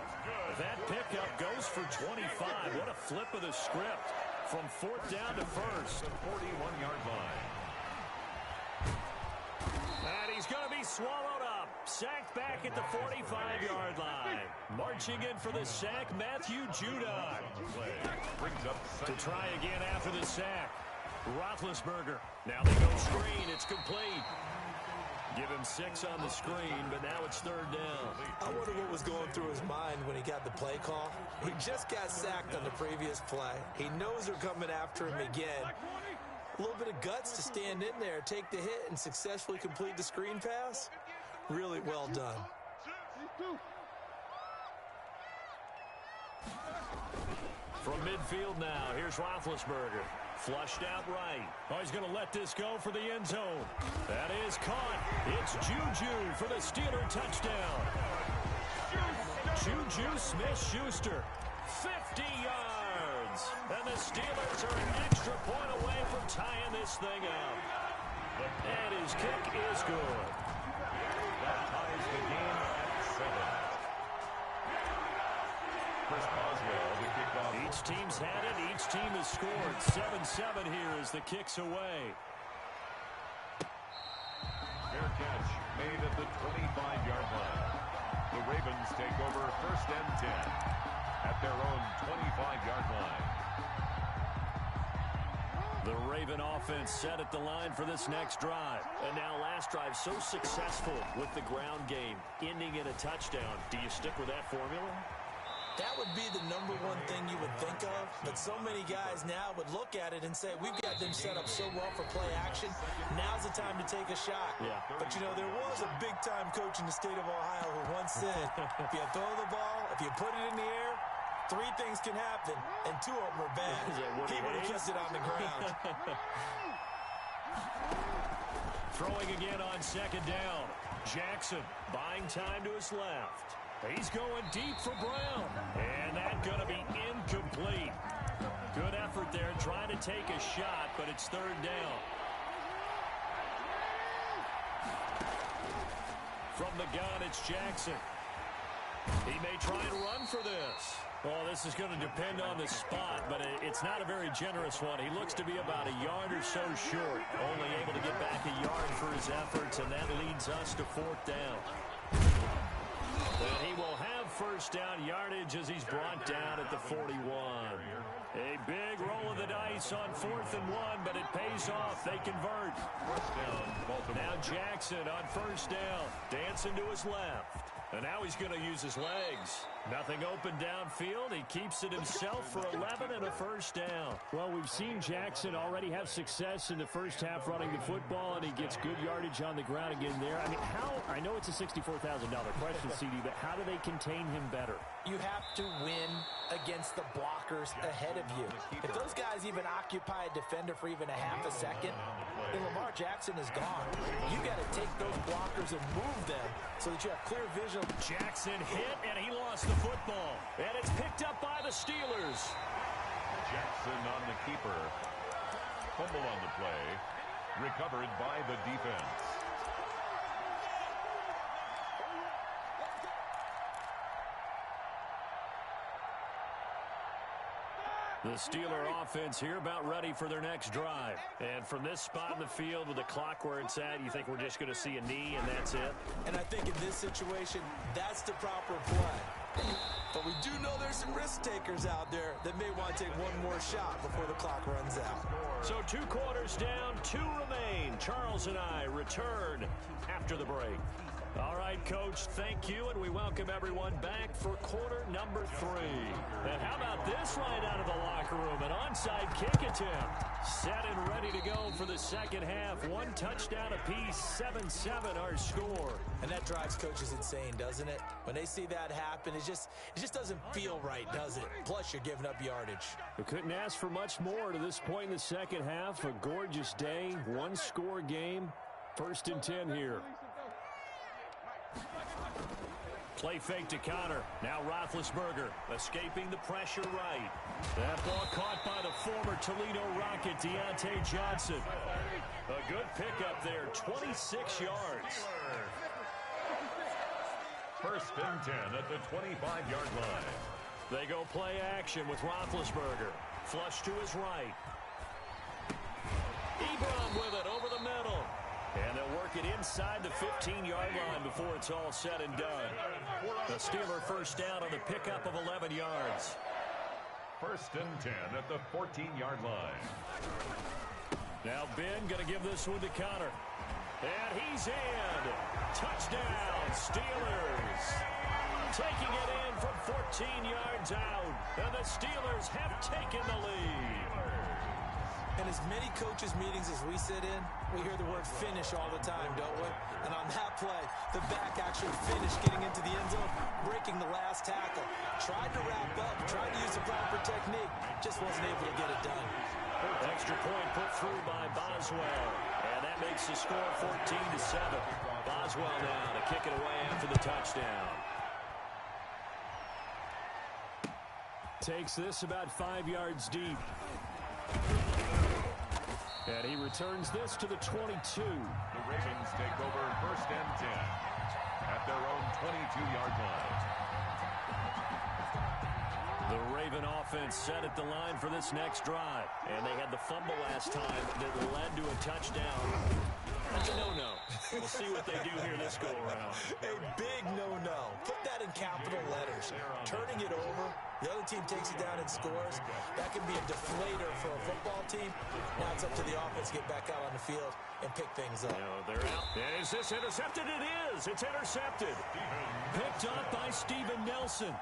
That pickup goes for 25. What a flip of the script from 4th down to 1st. The 41-yard line. And he's going to be swallowed up. Sacked back at the 45-yard line. Marching in for the sack, Matthew Judon. Brings up to try again after the sack. Roethlisberger. Now they go screen. It's complete. Give him 6 on the screen, but now it's 3rd down. I wonder what was going through his mind when he got the play call. He just got sacked on the previous play. He knows they're coming after him again. A little bit of guts to stand in there, take the hit, and successfully complete the screen pass. Really well done. From midfield now, here's Roethlisberger. Flushed out right. Oh, he's going to let this go for the end zone. That is caught. It's Juju for the Steeler touchdown. Juju Smith-Schuster, 50 yards. And the Steelers are an extra point away from tying this thing up. And his kick is good. That ties the game at 7. Chris Boswell to kick off. Each team's had it. Each team has scored. 7-7 here as the kick's away. Fair catch made at the 25-yard line. The Ravens take over 1st and 10 at their own 25-yard line. The Raven offense set at the line for this next drive. And now last drive so successful with the ground game, ending in a touchdown. Do you stick with that formula? That would be the #1 thing you would think of, but so many guys now would look at it and say, we've got them set up so well for play action, now's the time to take a shot. Yeah. But, you know, there was a big-time coach in the state of Ohio who once said, if you throw the ball, if you put it in the air, Three things can happen, and two of them are bad. He would have kept it on the ground. Throwing again on second down. Jackson buying time to his left. He's going deep for Brown. And that's going to be incomplete. Good effort there trying to take a shot, but it's third down. From the gun, it's Jackson. He may try and run for this. Well, this is going to depend on the spot, but it's not a very generous one. He looks to be about a yard or so short, only able to get back a yard for his efforts, and that leads us to fourth down. And he will have first down yardage as he's brought down at the 41. A big roll of the dice on 4th and 1, but it pays off. They convert. First down, Baltimore. Now Jackson on first down, dancing to his left. And now he's going to use his legs. Nothing open downfield. He keeps it himself for 11 and a first down. Well, we've seen Jackson already have success in the first half running the football, and he gets good yardage on the ground again there. I mean, I know it's a $64,000 question, CD, but how do they contain him better? You have to win against the blockers ahead of you. If those guys even occupy a defender for even a half a second, then Lamar Jackson is gone. You got to take those blockers and move them so that you have clear vision. Jackson hit, and he lost the football. And it's picked up by the Steelers. Jackson on the keeper. Fumble on the play. Recovered by the defense. The Steeler offense here about ready for their next drive. And from this spot in the field with the clock where it's at, you think we're just going to see a knee and that's it? And I think in this situation, that's the proper play. But we do know there's some risk takers out there that may want to take one more shot before the clock runs out. So 2 quarters down, 2 remain. Charles and I return after the break. All right, Coach, thank you, and we welcome everyone back for quarter number 3. And how about this right out of the locker room? An onside kick attempt. Set and ready to go for the second half. 1 touchdown apiece, 7-7 our score. And that drives coaches insane, doesn't it? When they see that happen, it just doesn't feel right, does it? Plus, you're giving up yardage. We couldn't ask for much more to this point in the second half. A gorgeous day, 1-score game. 1st and 10 here. Play fake to Connor. Now Roethlisberger escaping the pressure right. That ball caught by the former Toledo Rocket, Deontay Johnson. A good pickup there, 26 yards. 1st and 10 at the 25-yard line. They go play action with Roethlisberger. Flush to his right. Ebron with it over the middle. And they'll work it inside the 15-yard line before it's all said and done. The Steeler first down on the pickup of 11 yards. 1st and 10 at the 14-yard line. Now Ben going to give this one to Connor. And he's in. Touchdown, Steelers. Taking it in from 14 yards out. And the Steelers have taken the lead. In as many coaches' meetings as we sit in, we hear the word finish all the time, don't we? And on that play, the back actually finished getting into the end zone, breaking the last tackle. Tried to wrap up, tried to use the proper technique, just wasn't able to get it done. Extra point put through by Boswell. And that makes the score 14-7. Boswell now to kick it away after the touchdown. Takes this about 5 yards deep. And he returns this to the 22. The Ravens take over 1st and 10 at their own 22-yard line. The Raven offense set at the line for this next drive. And they had the fumble last time that led to a touchdown. That's a no-no. We'll see what they do here this go-around. A big no-no. Put that in capital letters. Turning it over, the other team takes it down and scores. That can be a deflator for a football team. Now it's up to the offense to get back out on the field and pick things up. They're out. Is this intercepted? It is. It's intercepted. Picked up by Steven Nelson.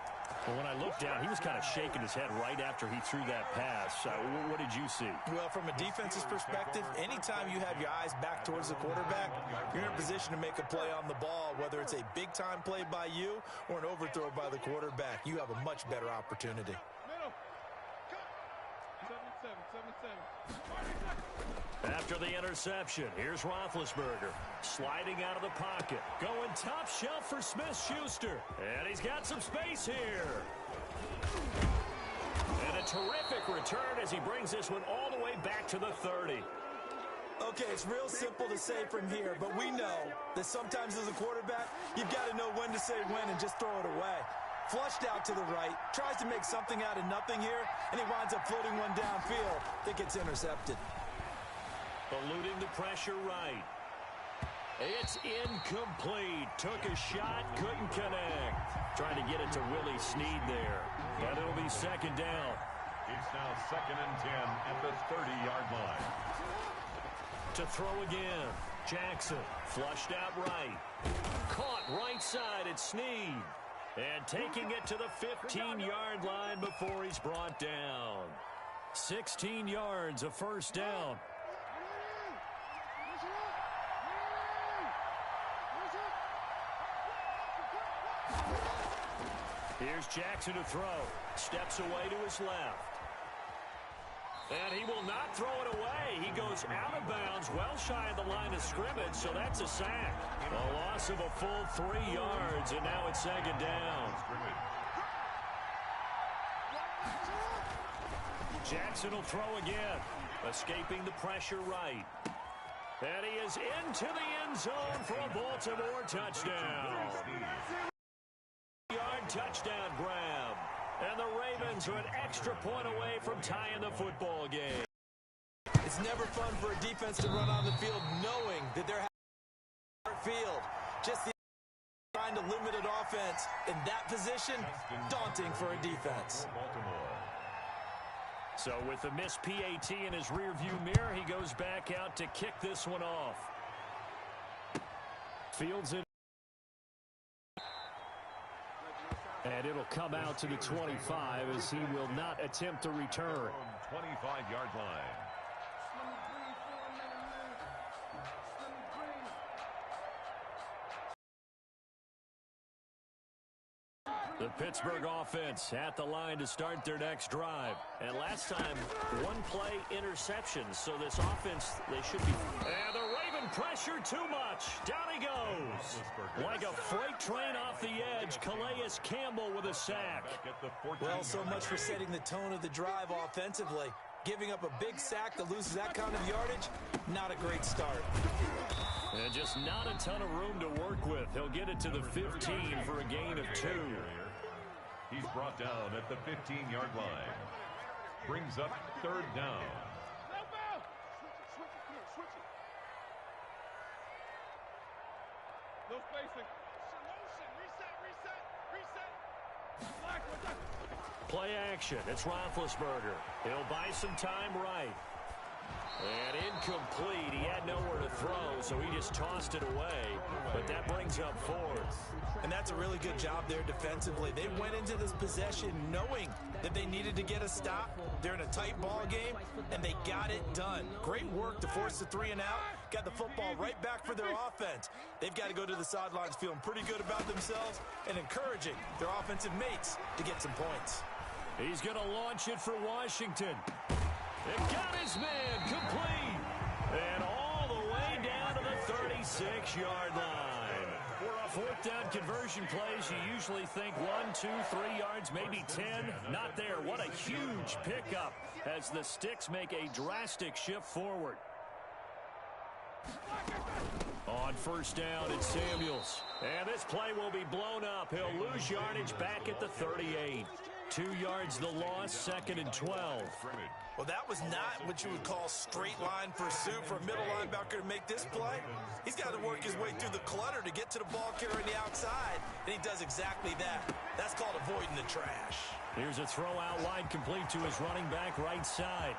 Well, when I looked down, he was kind of shaking his head right after he threw that pass. What did you see? Well, from a defense's perspective, anytime you have your eyes back towards the quarterback, you're in a position to make a play on the ball, whether it's a big-time play by you or an overthrow by the quarterback. You have a much better opportunity. After the interception, here's Roethlisberger sliding out of the pocket, going top shelf for Smith-Schuster, and he's got some space here. And a terrific return as he brings this one all the way back to the 30. Okay, it's real simple to say from here, but we know that sometimes as a quarterback, you've got to know when to say when and just throw it away. Flushed out to the right, tries to make something out of nothing here, and he winds up floating one downfield that gets intercepted. Eluding the pressure right. It's incomplete. Took a shot, couldn't connect. Trying to get it to Willie Snead there. And it'll be second down. It's now 2nd and 10 at the 30-yard line. To throw again. Jackson flushed out right. Caught right side at Snead. And taking it to the 15-yard line before he's brought down. 16 yards, a first down. Here's Jackson to throw. Steps away to his left. And he will not throw it away. He goes out of bounds, well shy of the line of scrimmage, so that's a sack. A loss of a full 3 yards, and now it's second down. Jackson will throw again, escaping the pressure right. And he is into the end zone for a Baltimore touchdown. Yard touchdown grab. And the Ravens are an extra point away from tying the football game. It's never fun for a defense to run on the field knowing that they're having a field. Just the trying to limit an offense in that position, daunting for a defense. So with the missed PAT in his rearview mirror, he goes back out to kick this one off. Fields it. And it'll come out to the 25 as he will not attempt to return. 25-yard line. The Pittsburgh offense at the line to start their next drive. And last time, one play interception. So this offense, they should be. And the Raven pressure too much. Down he goes. Like a freight train off the edge, Calais Campbell with a sack. Well, so much for setting the tone of the drive offensively. Giving up a big sack that loses that kind of yardage, not a great start. And just not a ton of room to work with. He'll get it to the 15 for a gain of 2. He's brought down at the 15-yard line. Brings up third down. No spacing. Reset. Play action. It's Roethlisberger. He'll buy some time right. And incomplete. He had nowhere to throw, so he just tossed it away. But that brings up 4th. And that's a really good job there defensively. They went into this possession knowing that they needed to get a stop. They're in a tight ball game, and they got it done. Great work to force the 3 and out. Got the football right back for their offense. They've got to go to the sidelines feeling pretty good about themselves and encouraging their offensive mates to get some points. He's going to launch it for Washington. It got his man complete. And all the way down to the 36-yard line. For a 4th down conversion plays, you usually think 1, 2, 3 yards, maybe 10. Not there. What a huge pickup as the Sticks make a drastic shift forward. On first down, it's Samuels. And this play will be blown up. He'll lose yardage back at the 38. 2 yards the loss, 2nd and 12. Well, that was not what you would call straight line pursuit for a middle linebacker to make this play. He's got to work his way through the clutter to get to the ball carrier on the outside, and he does exactly that. That's called avoiding the trash. Here's a throw out wide complete to his running back right side.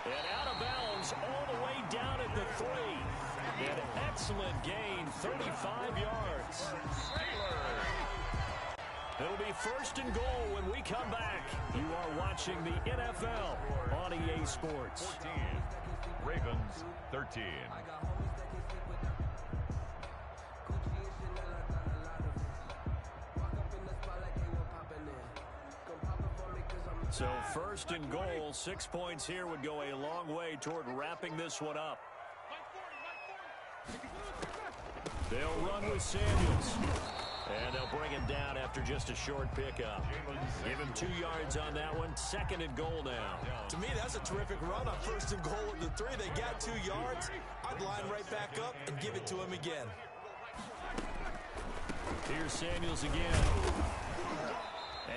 And out of bounds all the way down at the 3. An excellent gain, 35 yards. It'll be first and goal when we come back. You are watching the NFL on EA Sports. 14. Ravens 13. So first and goal, 6 points here would go a long way toward wrapping this one up. They'll run with Samuels. And they'll bring him down after just a short pickup. Give him 2 yards on that one. Second and goal now. To me, that's a terrific run on first and goal with the 3. They got 2 yards. I'd line right back up and give it to him again. Here's Samuels again.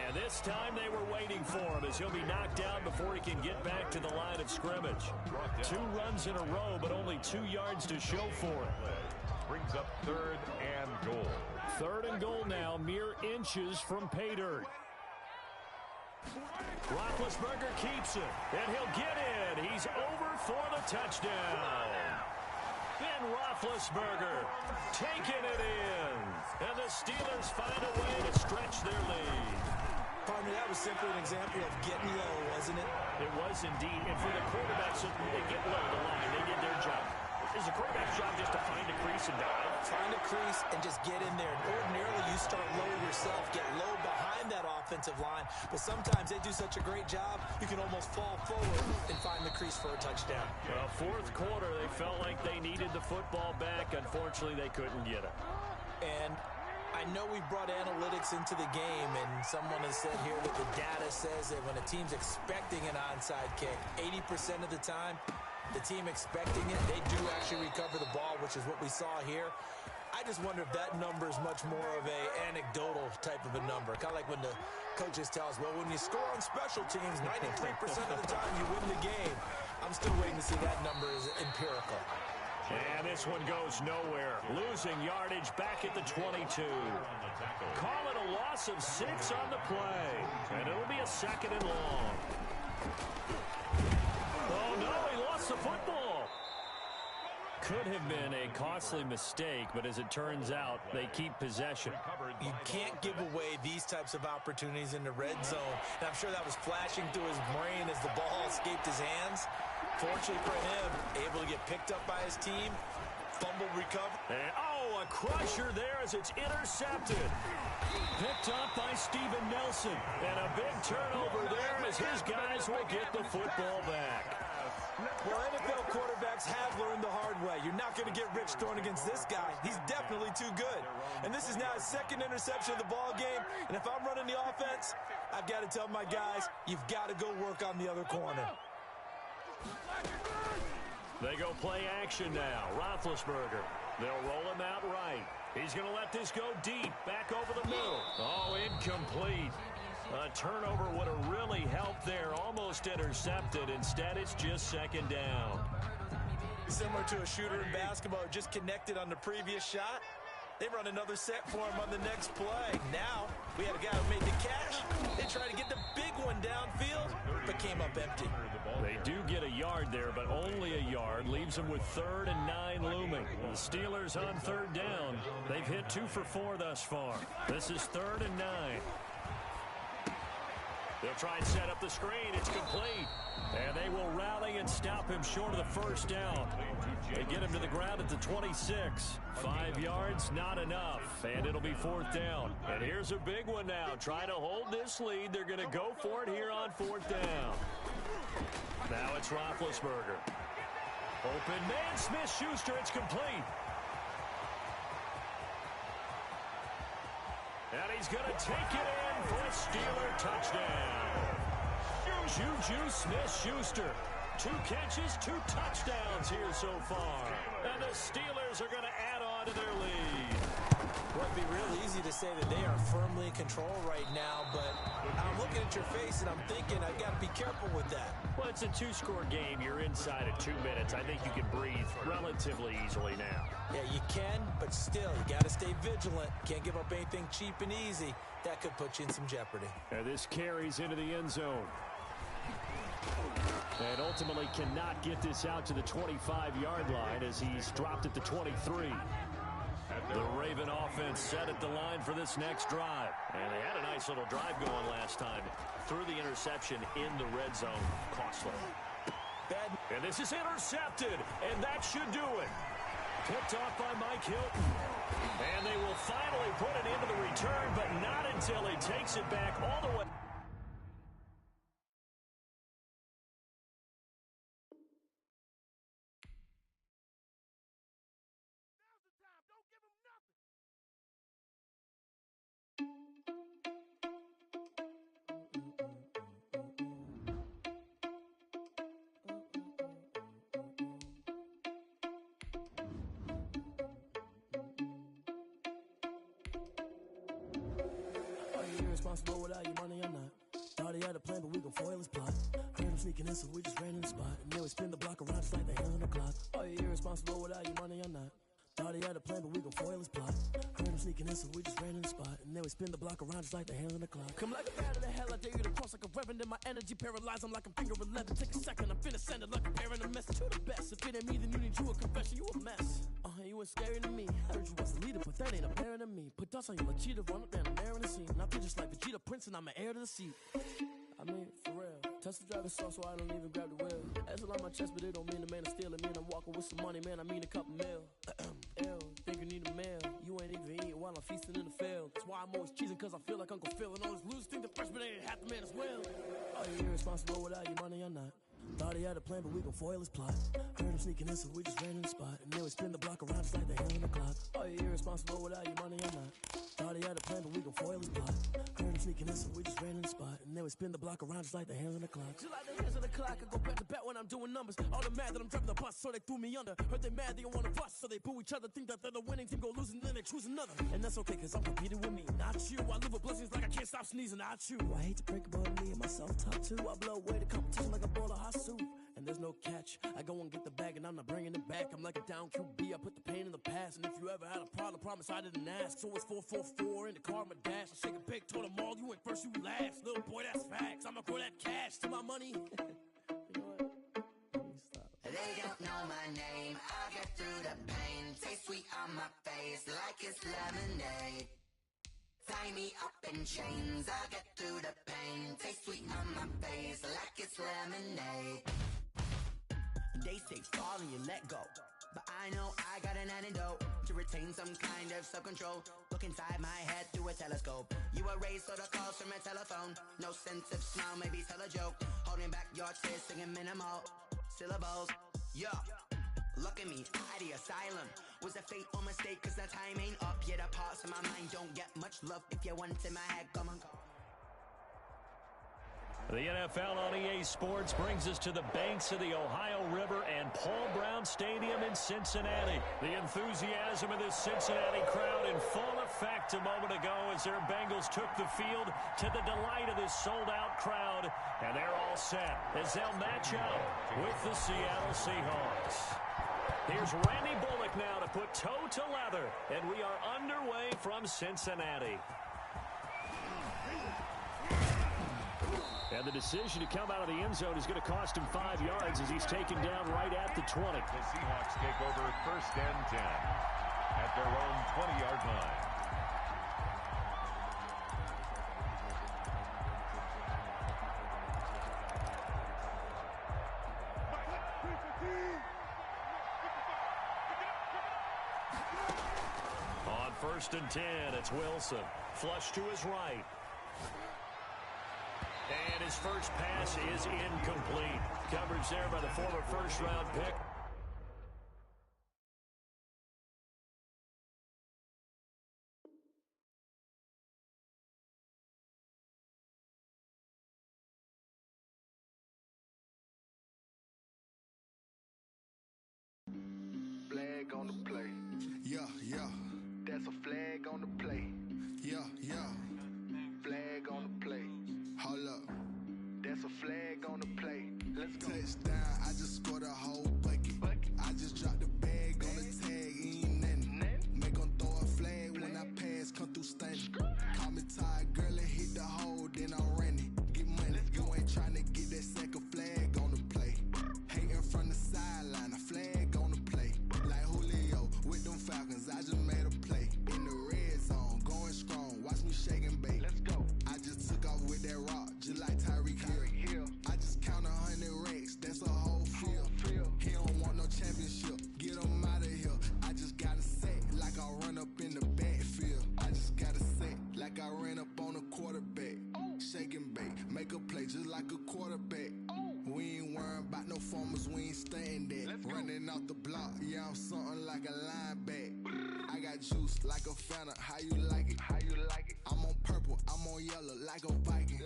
And this time they were waiting for him as he'll be knocked down before he can get back to the line of scrimmage. 2 runs in a row, but only 2 yards to show for it. Brings up third and goal. Third and goal now, mere inches from pay dirt. Roethlisberger keeps it, and he'll get in. He's over for the touchdown. Ben Roethlisberger taking it in. And the Steelers find a way to stretch their lead. Partner, that was simply an example of getting low, wasn't it? It was indeed. And for the quarterbacks, they get low the line. They did their job. Is the quarterback's job just to find a crease and dive? Find a crease and just get in there. And ordinarily, you start low yourself, get low behind that offensive line. But sometimes they do such a great job, you can almost fall forward and find the crease for a touchdown. Well, fourth quarter, they felt like they needed the football back. Unfortunately, they couldn't get it. And I know we brought analytics into the game, and someone has said here that the data says that when a team's expecting an onside kick, 80% of the time, the team expecting it, they do actually recover the ball, which is what we saw here. I just wonder if that number is much more of a anecdotal type of a number. Kind of like when the coaches tell us, well, when you score on special teams, 93% of the time you win the game. I'm still waiting to see that number is empirical. And this one goes nowhere. Losing yardage back at the 22. Call it a loss of 6 on the play. And it'll be a second and long. Oh, no, he lost the football. Could have been a costly mistake, but as it turns out, they keep possession. You can't give away these types of opportunities in the red zone. And I'm sure that was flashing through his brain as the ball escaped his hands. Fortunately for him, able to get picked up by his team, fumble recovered. And, oh, a crusher there as it's intercepted. Picked up by Steven Nelson. And a big turnover there as his guys will get the football back. Well, NFL quarterbacks have learned the hard way. You're not going to get rich throwing against this guy. He's definitely too good. And this is now his second interception of the ball game. And if I'm running the offense, I've got to tell my guys, you've got to go work on the other corner. They go play action now. Roethlisberger. They'll roll him out right. He's going to let this go deep. Back over the middle. Oh, incomplete. A turnover would have really helped there. Almost intercepted. Instead, it's just second down. Similar to a shooter in basketball who just connected on the previous shot. They run another set for him on the next play. Now, we had a guy who made the catch. They tried to get the big one downfield, but came up empty. They do get a yard there, but only a yard. Leaves them with 3rd and 9 looming. The Steelers on 3rd down. They've hit 2 for 4 thus far. This is 3rd and 9. They'll try and set up the screen. It's complete. And they will rally and stop him short of the first down. They get him to the ground at the 26. 5 yards, not enough. And it'll be 4th down. And here's a big one now. Trying to hold this lead. They're going to go for it here on 4th down. Now it's Roethlisberger. Open man, Smith-Schuster. It's complete. And he's going to take it in for a Steeler touchdown. Juju Smith-Schuster. 2 catches, 2 touchdowns here so far. And the Steelers are going to add on to their lead. Well, it'd be real easy to say that they are firmly in control right now, but I'm looking at your face and I'm thinking I've got to be careful with that. Well, it's a 2-score game. You're inside of 2 minutes. I think you can breathe relatively easily now. Yeah, you can, but still, you got to stay vigilant. Can't give up anything cheap and easy. That could put you in some jeopardy. And this carries into the end zone. And ultimately cannot get this out to the 25-yard line as he's dropped at the 23. At The Raven offense set at the line for this next drive. And they had a nice little drive going last time. Threw the interception in the red zone. Costly. And this is intercepted. And that should do it. Picked off by Mike Hilton. And they will finally put it into the return, but not until he takes it back all the way. Irresponsible without your money or not. Thought he had a plan, but we gon' foil his plot. Heard him sneaking in, so we just ran in the spot. And then we spin the block around just like the hand on the clock. Are you irresponsible without your money or not? Thought he had a plan, but we gon' foil his plot. Heard him sneaking in, so we just ran in the spot. And then we spin the block around just like the hand on the clock. Come like a bat of the hell, I dare you to cross like a reverend. In my energy paralyzed, I'm like I'm finger 11. Take a second, I'm finna send it like a parent a message to the best. If it ain't me, then you need you a confession, you a mess. You ain't scary to me. Heard you was a leader, but that ain't apparent to me. Put dust on you like cheetah, run up down the air in the scene. I feel just like Vegeta Prince, and I'm an heir to the seat. I mean, for real. Touch the driver's sauce, so I don't even grab the wheel. That's a lot on my chest, but it don't mean the man is stealing. Mean I'm walking with some money, man. I mean a couple mil. Ew, think you need a meal. You ain't even eating while I'm feasting in the field. That's why I'm always cheesing, cause I feel like Uncle Phil. And all those losers think the freshman ain't half the man as well. Are you irresponsible without your money or not? Thought he had a plan, but we gon' foil his plot. Heard him sneaking in, so we just ran in the spot. And then we spin the block around just like the hand on the clock. Are you irresponsible without your money or not? Thought he had a plan, but we gon' foil his plot. Heard him sneaking in, so we just ran in the spot. And then we spin the block around just like the hands on the clock. Just like the hands on the clock, I go back to back when I'm doing numbers. All the mad that I'm driving the bus, so they threw me under. Heard they mad, they don't wanna bust, so they boo each other. Think that they're the winning team, go losing, then they choose another. And that's okay, cause I'm competing with me, not you. I live with blessings like I can't stop sneezing, not you. I hate to break about me and myself top too. I blow away the competition like a bowl of hot soup. And there's no catch. I go and get the bag and I'm not bringing it back. I'm like a down QB, I put the pain in the past. And if you ever had a problem, promise I didn't ask. So it's 4-4-4 in the car, my dash. I shake a big, told them all, you went first, you last. Little boy, that's facts. I'ma throw that cash to my money. You know what? They don't know my name. I get through the pain. Taste sweet on my face like it's lemonade. Tie me up in chains. I get through the pain. Taste sweet on my face like it's lemonade. They say fall and you let go, but I know I got an antidote to retain some kind of self-control. Look inside my head through a telescope. You erase all the calls from a telephone. No sense of smile, maybe tell a joke. Holding back your tears, singing minimal syllables. Yeah, look at me, at the asylum. Was a fate or mistake, cause the time ain't up yet. The parts of my mind don't get much love. If you want in my head, come on. The NFL on EA Sports brings us to the banks of the Ohio River and Paul Brown Stadium in Cincinnati. The enthusiasm of this Cincinnati crowd in full effect a moment ago as their Bengals took the field to the delight of this sold-out crowd. And they're all set as they'll match up with the Seattle Seahawks. Here's Randy Bullock now to put toe to leather, and we are underway from Cincinnati. And the decision to come out of the end zone is going to cost him 5 yards as he's taken down right at the 20. The Seahawks take over first and 10 at their own 20-yard line. On first and 10, it's Wilson. Flush to his right. And his first pass is incomplete. Coverage there by the former first-round pick. Flag on the play. Yeah, yeah. That's a flag on the play. Yeah, yeah. Flag on the play. Hold up. That's a flag on the play. Let's go. Touchdown. I just scored a whole bucket. I just dropped the bag on the tag. Ain't nothing. Make 'em throw a flag when I pass. Come through stunning. Call me tired, girl, and hit the hole. Then I'm running. Get money. You ain't trying to get that second flag on the play. Hating from the sideline. A flag on the play. Like Julio with them Falcons. I just made a play. like Tyreek Hill. I just count 100 racks, that's a whole field. He don't want no championship, get him out of here. I just gotta say, like I run up in the backfield. I just gotta say, like I ran up on a quarterback. Shake and bake, make a play just like a quarterback. We ain't worrying about no formers, we ain't staying there. Running off the block, yeah, I'm something like a linebacker. I got juice like a Fanta, how you like it? I'm on purple, I'm on yellow like a Viking.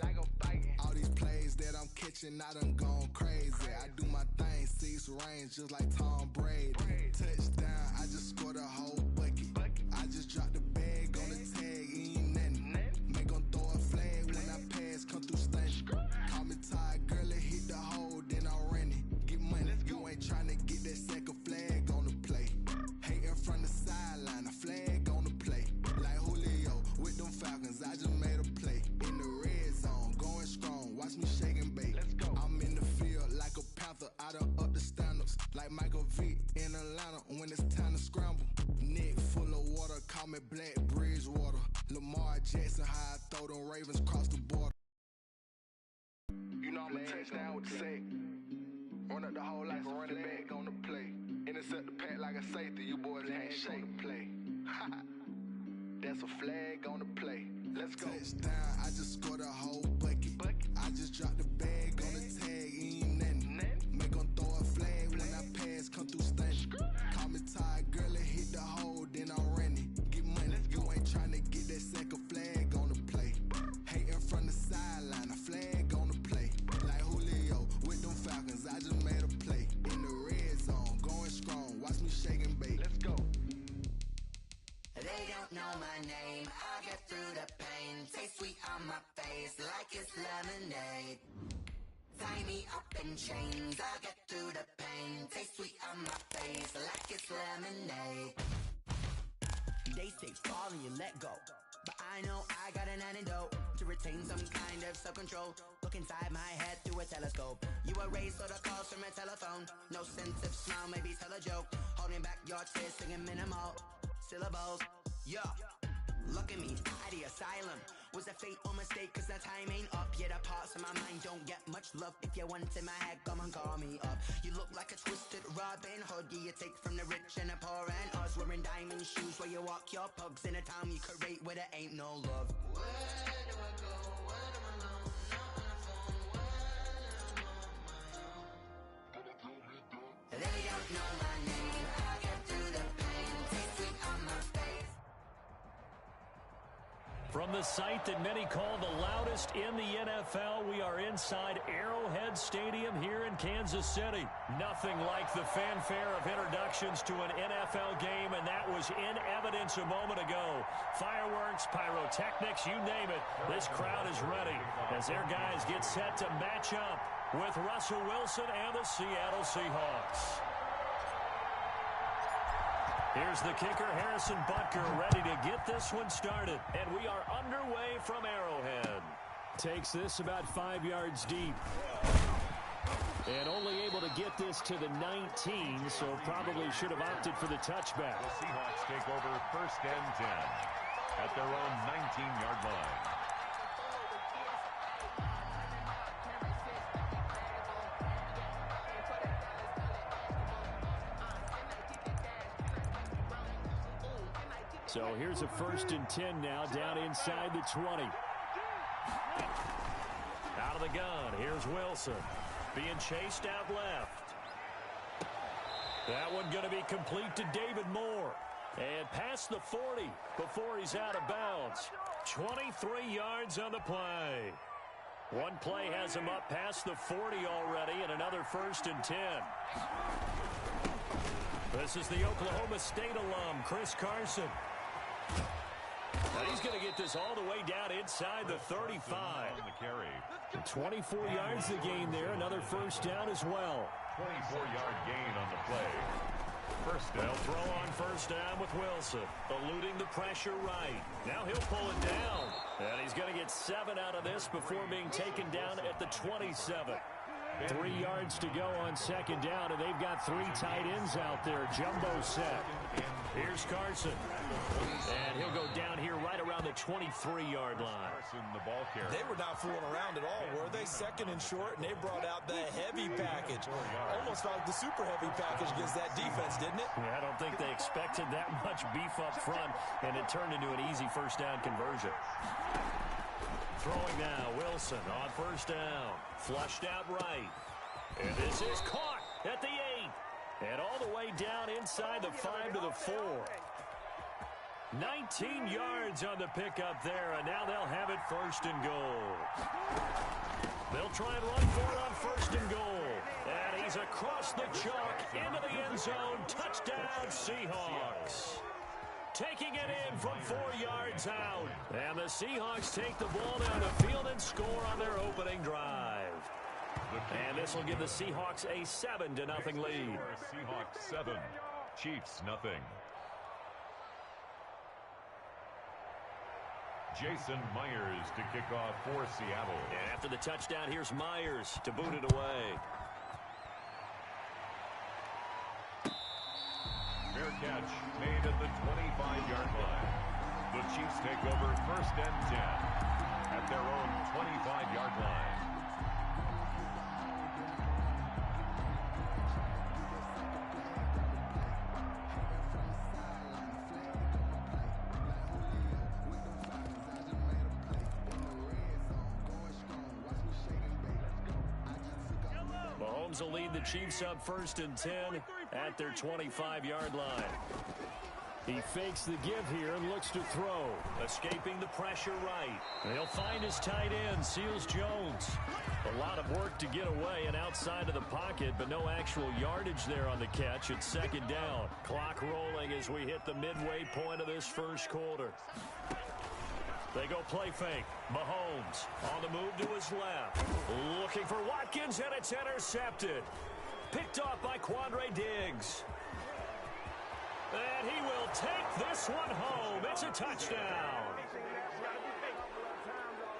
All these plays that I'm catching, I done gone crazy. I do my thing, 6 range just like Tom Brady. Touchdown, I just scored a whole bucket. I just dropped the bag on the tag, ain't nothing. Make 'em throw a flag when I pass, come through stunning. Call me Ty Gurley, hit the hole, then I ran it. Get money, you ain't tryna get that second flag on the play. Hating from the sideline, a flag on the play. Like Julio with them Falcons, I just made a play. In the red zone, going strong, watch me shake and bake. I'm in the field like a Panther, I done up the standards. Like Michael Vick in Atlanta when it's time to scramble. Neck full of water, call me Black Bridgewater. Lamar Jackson, how I throw them Ravens cross the border. You know I'm a touchdown with the sack. Run up the hole like a running back on the play. Intercept the pack like a safety, you boys can't shake the play. That's a flag on the play. Let's go. Touchdown, I just scored a whole bucket. I just dropped the bag on the tag, ain't nothing. Make 'em throw a flag when I pass, come through stunning. Call me Ty Gurley, hit the hole, then I ran it. Get money, you ain't tryna get that second flag on the play. Hating from the sideline, a flag on the play. Like Julio with them Falcons, I just made a play. In the red zone, going strong, watch me shake and bake. Let's go. They don't know my name, I get through the pain. Taste sweet on my face like it's lemonade. Tie me up in chains, I get through the pain. Taste sweet on my face like it's lemonade. They say fall and you let go, but I know I got an antidote to retain some kind of self-control. Look inside my head through a telescope. You erase all the calls from a telephone. No sense of smile, maybe tell a joke. Holding back your tears, singing minimal syllables. Yeah, look at me, at the asylum. Was a fate or mistake, cause the time ain't up. Yeah, the parts of my mind don't get much love. If you want in my head, come and call me up. You look like a twisted Robin Hood. Yeah, you take from the rich and the poor and us. Wearing diamond shoes where you walk your pugs. In a town you create where there ain't no love. Where do I go? When I'm alone? Not on the phone. When I'm on my own. They don't know my name. I get through the pain. Taste sweet on my face. From the site that many call the loudest in the NFL, we are inside Arrowhead Stadium here in Kansas City. Nothing like the fanfare of introductions to an NFL game, and that was in evidence a moment ago. Fireworks, pyrotechnics, you name it. This crowd is ready as their guys get set to match up with Russell Wilson and the Seattle Seahawks. Here's the kicker, Harrison Butker, ready to get this one started. And we are underway from Arrowhead. Takes this about 5 yards deep. And only able to get this to the 19, so probably should have opted for the touchback. The Seahawks take over 1st and 10 at their own 19-yard line. So here's a 1st and 10 now, down inside the 20. Out of the gun, here's Wilson. Being chased out left. That one going to be complete to David Moore. And past the 40 before he's out of bounds. 23 yards on the play. One play has him up past the 40 already, and another 1st and 10. This is the Oklahoma State alum, Chris Carson. Now he's going to get this all the way down inside the 35. 24 yards the gain there. Another 1st down as well. 24-yard gain on the play. First down. They'll throw on 1st down with Wilson. Eluding the pressure right. Now he'll pull it down. And he's going to get 7 out of this before being taken down at the 27. 3 yards to go on second down, and they've got 3 tight ends out there. Jumbo set. Here's Carson. And he'll go down here right around the 23-yard line. They were not fooling around at all, were they? Second and short, and they brought out the heavy package. Almost felt like the super heavy package against that defense, didn't it? Yeah, I don't think they expected that much beef up front, and it turned into an easy first down conversion. Throwing now, Wilson on first down. Flushed out right. And this is caught at the 8. And all the way down inside the 5 to the 4. 19 yards on the pickup there, and now they'll have it first and goal. They'll try and run for it on first and goal. And he's across the chalk into the end zone. Touchdown, Seahawks. Taking it in from 4 yards out. And the Seahawks take the ball down the field and score on their opening drive. And this will give the Seahawks a 7-0 lead. Seahawks 7, Chiefs nothing. Jason Myers to kick off for Seattle. And after the touchdown, here's Myers to boot it away. Fair catch made at the 25-yard line. The Chiefs take over first and 10 at their own 25-yard line. Mahomes will lead the Chiefs up first and 10 at their 25-yard line. He fakes the give here and looks to throw. Escaping the pressure right. They'll find his tight end, Seals Jones. A lot of work to get away and outside of the pocket, but no actual yardage there on the catch. It's second down. Clock rolling as we hit the midway point of this first quarter. They go play fake. Mahomes on the move to his left. Looking for Watkins, and it's intercepted. Picked off by Quandre Diggs. And he will take this one home. It's a touchdown.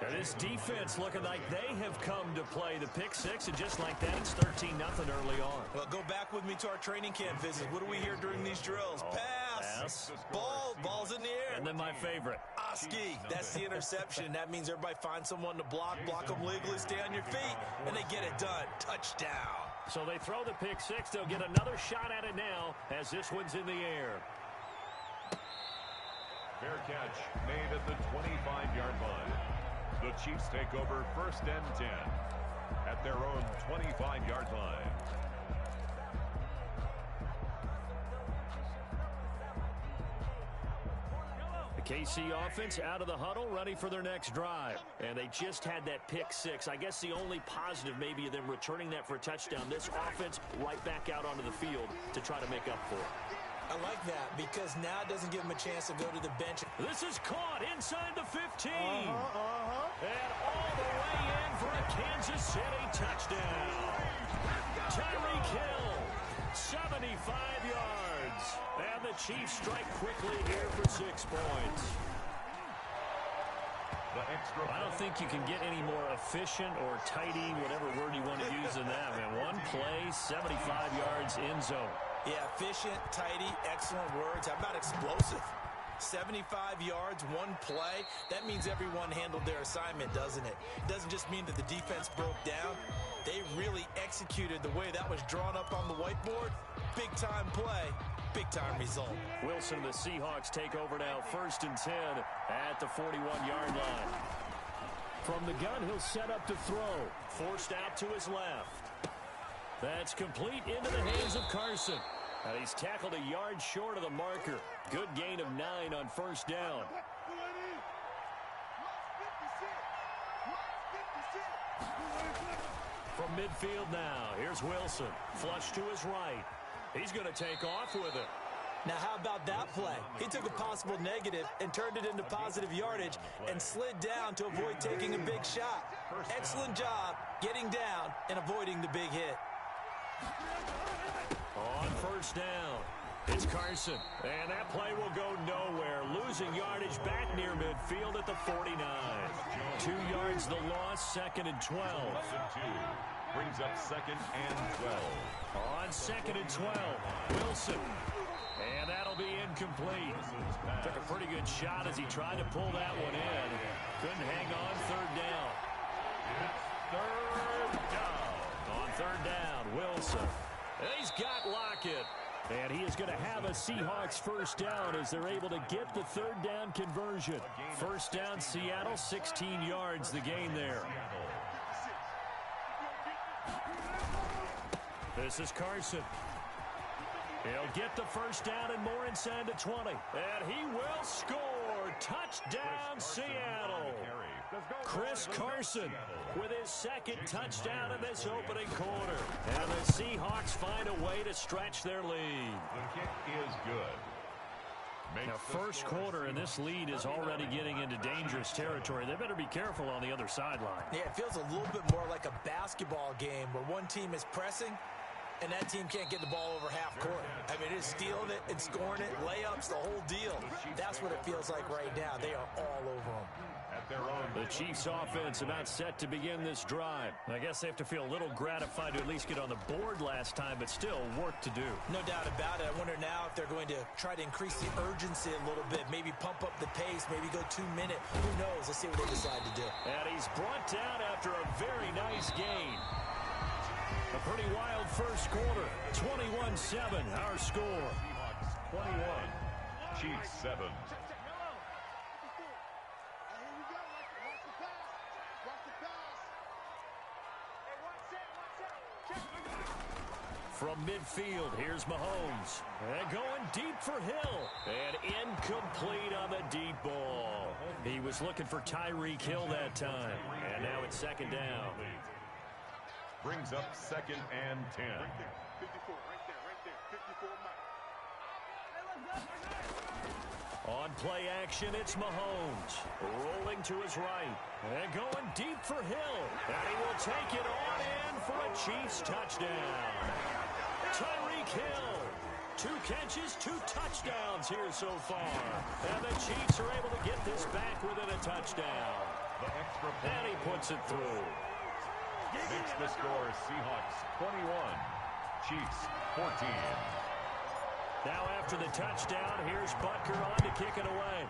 And this defense looking like they have come to play the pick six, and just like that, it's 13-0 early on. Well, go back with me to our training camp visit. What do we hear during these drills? Pass. Ball's in the air. And then my favorite. Oski. That's the interception. That means everybody finds someone to block them legally, stay on your feet, and they get it done. Touchdown. So they throw the pick six. They'll get another shot at it now as this one's in the air. Fair catch made at the 25-yard line. The Chiefs take over first and 10 at their own 25-yard line. The KC offense out of the huddle, ready for their next drive. And they just had that pick six. I guess the only positive maybe of them returning that for a touchdown. This offense right back out onto the field to try to make up for it. I like that because now it doesn't give them a chance to go to the bench. This is caught inside the 15. And all the way in for a Kansas City touchdown. Tyreek Hill, 75 yards. And the Chiefs strike quickly here for 6 points. I don't think you can get any more efficient or tidy, whatever word you want to use in that, man. One play, 75 yards in zone. Yeah, efficient, tidy, excellent words. How about explosive? 75 yards, one play. That means everyone handled their assignment, doesn't it? It doesn't just mean that the defense broke down. They really executed the way that was drawn up on the whiteboard. Big-time play, big-time result. Wilson and the Seahawks take over now, first and 10 at the 41-yard line. From the gun, he'll set up to throw. Forced out to his left. That's complete into the hands of Carson. And he's tackled a yard short of the marker. Good gain of 9 on first down. From midfield now, here's Wilson. Flush to his right. He's going to take off with it. Now, how about that play? He took a possible negative and turned it into positive yardage and slid down to avoid taking a big shot. Excellent job getting down and avoiding the big hit. On first down, it's Carson. And that play will go nowhere. Losing yardage back near midfield at the 49. 2 yards the loss, second and 12. Brings up 2nd and 12. On 2nd and 12, Wilson. And that'll be incomplete. Took a pretty good shot as he tried to pull that one in. Couldn't hang on 3rd down. It's 3rd down. On 3rd down, Wilson. And he's got Lockett. And he is going to have a Seahawks 1st down as they're able to get the 3rd down conversion. 1st down, Seattle, 16 yards the gain there. This is Carson. He'll get the 1st down and more inside the 20. And he will score. Touchdown, Seattle. Chris Carson with his 2nd touchdown in this opening quarter. And the Seahawks find a way to stretch their lead. The kick is good. Now, 1st quarter, and this lead is already getting into dangerous territory. They better be careful on the other sideline. Yeah, it feels a little bit more like a basketball game where one team is pressing and that team can't get the ball over half court. I mean, it is stealing it and scoring it, layups, the whole deal. That's what it feels like right now. They are all over them. The Chiefs offense about set to begin this drive. I guess they have to feel a little gratified to at least get on the board last time, but still work to do. No doubt about it. I wonder now if they're going to try to increase the urgency a little bit, maybe pump up the pace, maybe go 2-minute. Who knows? Let's see what they decide to do. And he's brought down after a very nice gain. A pretty wild 1st quarter. 21-7, our score. 21, Chiefs 7. From midfield, here's Mahomes. And going deep for Hill. And incomplete on the deep ball. He was looking for Tyreek Hill that time. And now it's 2nd down. Brings up 2nd and 10. 54, right there, 54 Mike. On play action, it's Mahomes. Rolling to his right. And going deep for Hill. And he will take it on in for a Chiefs touchdown. Tyreek Hill. 2 catches, 2 touchdowns here so far. And the Chiefs are able to get this back within a touchdown. The extra point. And he puts it through. Makes the score Seahawks 21, Chiefs 14. Now after the touchdown, here's Butker on to kick it away.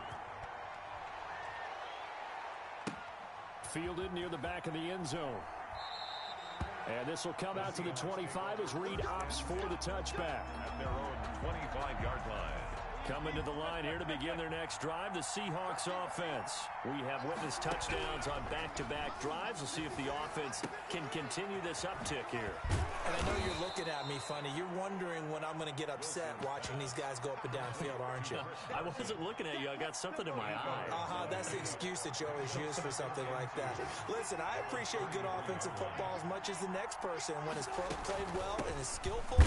Fielded near the back of the end zone. And this will come out to the 25 as Reed opts for the touchback. At their own 25-yard line. Coming to the line here to begin their next drive, the Seahawks offense. We have witnessed touchdowns on back-to-back drives. We'll see if the offense can continue this uptick here. And I know you're looking at me funny. You're wondering when I'm going to get upset watching these guys go up and down field, aren't you? I wasn't looking at you. I got something in my eye. That's the excuse that you always use for something like that. Listen, I appreciate good offensive football as much as the next person. When it's played well and is skillful,